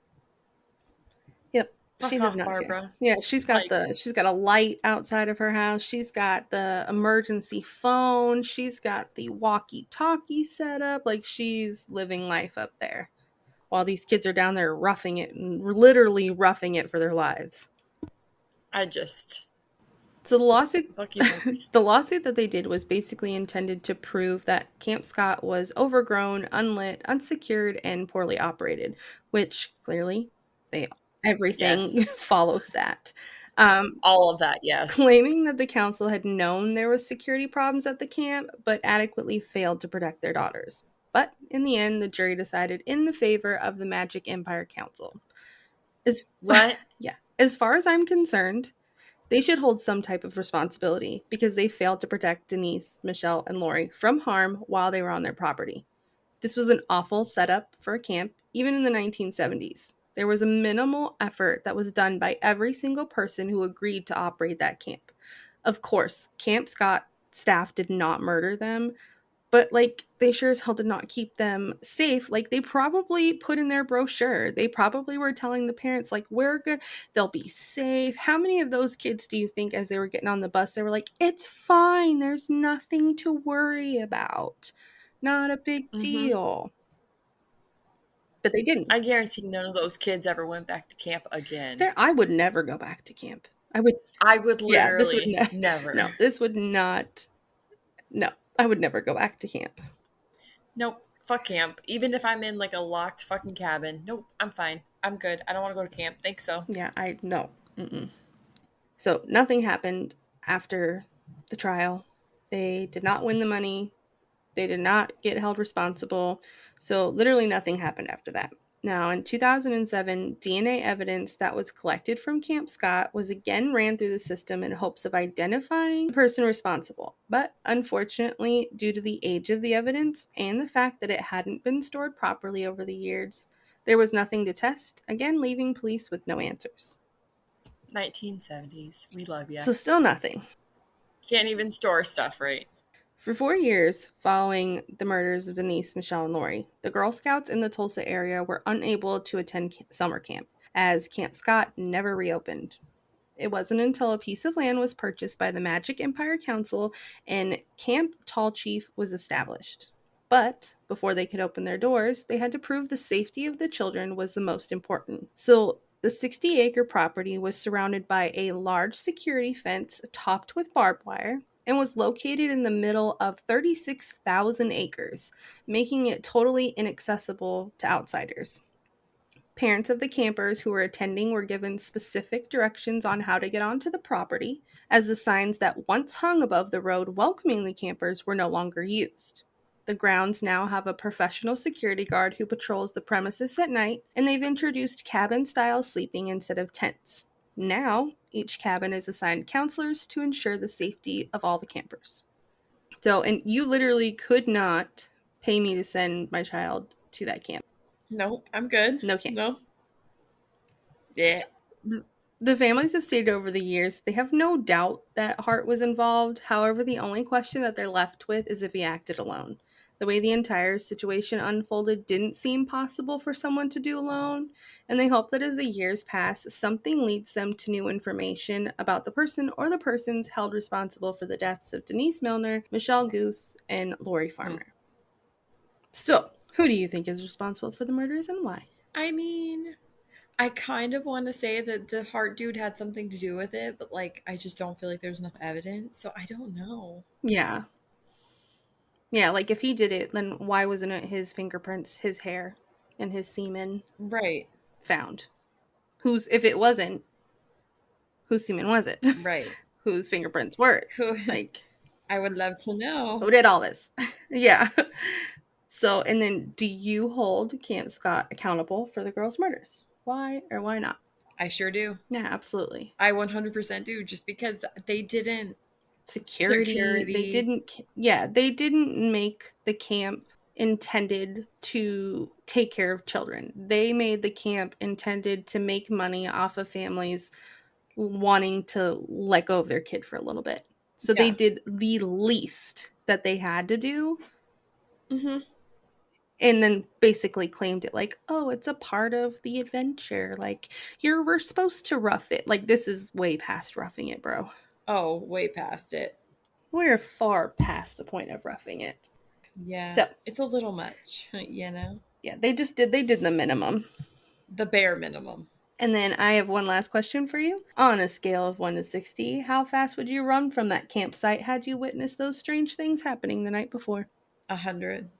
Yep. She Fuck does off, not care. Barbara. Yeah, Like, she's got a light outside of her house. She's got the emergency phone. She's got the walkie-talkie set up. Like she's living life up there. While these kids are down there roughing it and literally roughing it for their lives. I just, So the lawsuit fuck you, Barbara. the lawsuit that they did was basically intended to prove that Camp Scott was overgrown, unlit, unsecured, and poorly operated, which clearly they everything Yes. follows that. All of that, yes. Claiming that the council had known there was security problems at the camp, but adequately failed to protect their daughters. But in the end, the jury decided in the favor of the Magic Empire Council. As What? yeah, as far as I'm concerned, they should hold some type of responsibility because they failed to protect Denise, Michelle, and Lori from harm while they were on their property. This was an awful setup for a camp, even in the 1970s. There was a minimal effort that was done by every single person who agreed to operate that camp. Of course, Camp Scott staff did not murder them, but like they sure as hell did not keep them safe. Like they probably put in their brochure. They probably were telling the parents like we're good, they'll be safe. How many of those kids do you think as they were getting on the bus they were like, "It's fine. There's nothing to worry about. Not a big Mm-hmm. deal." But they didn't. I guarantee none of those kids ever went back to camp again. There I would never go back to camp. I would I would yeah, this would literally never. no, this would not no. I would never go back to camp. Nope. Fuck camp. Even if I'm in like a locked fucking cabin. Nope. I'm fine. I'm good. I don't want to go to camp. Thanks so. Yeah, I no. Mm-mm. So nothing happened after the trial. They did not win the money. They did not get held responsible. So literally nothing happened after that. Now, in 2007, DNA evidence that was collected from Camp Scott was again ran through the system in hopes of identifying the person responsible. But unfortunately, due to the age of the evidence and the fact that it hadn't been stored properly over the years, there was nothing to test, again leaving police with no answers. 1970s. We love ya. So still nothing. Can't even store stuff right. For 4 years following the murders of Denise, Michelle, and Lori, the Girl Scouts in the Tulsa area were unable to attend summer camp, as Camp Scott never reopened. It wasn't until a piece of land was purchased by the Magic Empire Council and Camp Tall Chief was established. But before they could open their doors, they had to prove the safety of the children was the most important. So the 60-acre property was surrounded by a large security fence topped with barbed wire and was located in the middle of 36,000 acres, making it totally inaccessible to outsiders. Parents of the campers who were attending were given specific directions on how to get onto the property, as the signs that once hung above the road welcoming the campers were no longer used. The grounds now have a professional security guard who patrols the premises at night, and they've introduced cabin-style sleeping instead of tents. Now, each cabin is assigned counselors to ensure the safety of all the campers. So, and you literally could not pay me to send my child to that camp. Nope. I'm good. No camp. No. Yeah. The families have stated over the years they have no doubt that Hart was involved. However, the only question that they're left with is if he acted alone. The way the entire situation unfolded didn't seem possible for someone to do alone, and they hope that as the years pass, something leads them to new information about the person or the persons held responsible for the deaths of Denise Milner, Michelle Goose, and Lori Farmer. So, who do you think is responsible for the murders and why? I mean, I kind of want to say that the Hart dude had something to do with it, but like, I just don't feel like there's enough evidence, so I don't know. Yeah. Yeah, like if he did it, then why wasn't it his fingerprints, his hair, and his semen Right. found? If it wasn't, whose semen was it? Right. Whose fingerprints were it? Who? Like, I would love to know. who did all this? Yeah. So, and then do you hold Camp Scott accountable for the girls' murders? Why or why not? I sure do. Yeah, absolutely. I 100% do, just because they didn't. Security. They didn't make the camp intended to take care of children. They made the camp intended to make money off of families wanting to let go of their kid for a little bit. So they did the least that they had to do. Mm-hmm. And then basically claimed it like, oh, it's a part of the adventure. Like, we're supposed to rough it. Like, this is way past roughing it, bro. Oh, way past it. We're far past the point of roughing it. Yeah. So it's a little much, you know? Yeah, they did the minimum. The bare minimum. And then I have one last question for you. On a scale of 1 to 60, how fast would you run from that campsite had you witnessed those strange things happening the night before? 100.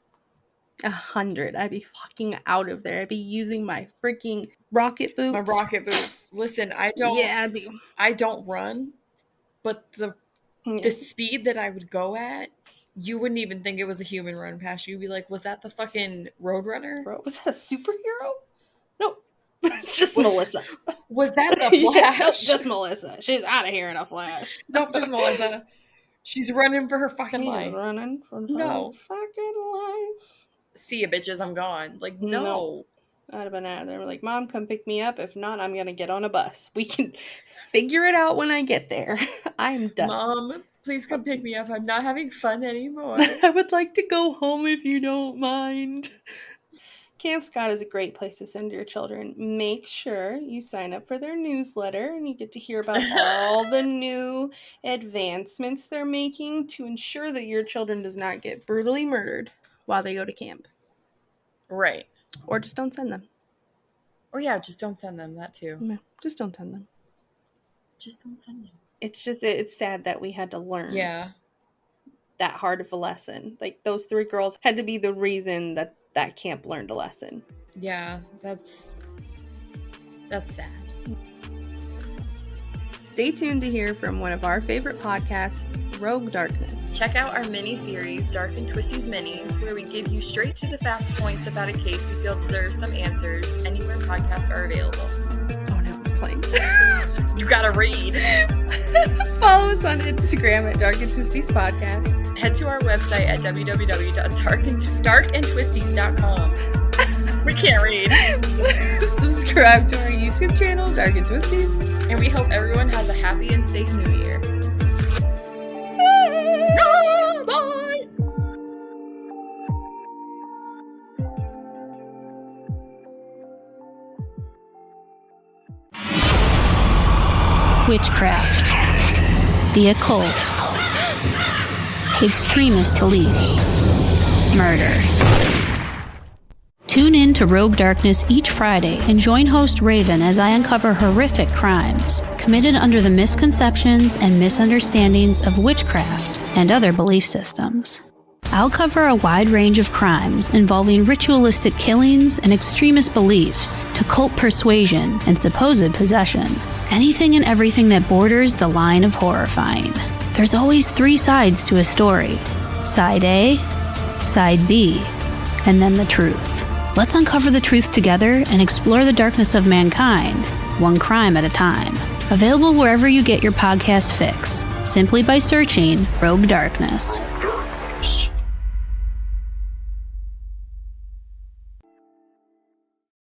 100. I'd be fucking out of there. I'd be using my freaking rocket boots. My rocket boots. Listen, I don't run, but the speed that I would go at, you wouldn't even think it was a human run past you. You'd be like, was that the fucking Roadrunner? Bro, was that a superhero? No. Just Milissa. Was that the Flash? Nope, just Milissa. She's out of here in a flash. Nope, just Milissa. She's running for her fucking life. Running for her fucking life. See ya, bitches, I'm gone. Like, no. I'd have been out there. Like, Mom, come pick me up. If not, I'm going to get on a bus. We can figure it out when I get there. I'm done. Mom, please come pick me up. I'm not having fun anymore. I would like to go home if you don't mind. Camp Scott is a great place to send your children. Make sure you sign up for their newsletter and you get to hear about all the new advancements they're making to ensure that your children does not get brutally murdered while they go to camp. Right. Or just don't send them. Or yeah, just don't send them. That too. No, just don't send them. Just don't send them. It's sad that we had to learn. Yeah. That hard of a lesson. Like, those 3 girls had to be the reason that camp learned a lesson. Yeah, that's sad. Stay tuned to hear from one of our favorite podcasts, Rogue Darkness. Check out our mini-series, Dark and Twisties Minis, where we give you straight-to-the-fact points about a case we feel deserves some answers anywhere podcasts are available. Oh, now it's playing. You gotta read. Follow us on Instagram at Dark and Twisties Podcast. Head to our website at www.darkandtwisties.com. We can't read. Subscribe to our YouTube channel, Dark and Twisties. And we hope everyone has a happy and safe new year. Bye! Witchcraft, the occult, extremist beliefs, murder. Tune in to Rogue Darkness each Friday and join host Raven as I uncover horrific crimes committed under the misconceptions and misunderstandings of witchcraft and other belief systems. I'll cover a wide range of crimes involving ritualistic killings and extremist beliefs to cult persuasion and supposed possession. Anything and everything that borders the line of horrifying. There's always 3 sides to a story. Side A, Side B, and then the truth. Let's uncover the truth together and explore the darkness of mankind, one crime at a time. Available wherever you get your podcast fix, simply by searching Rogue Darkness.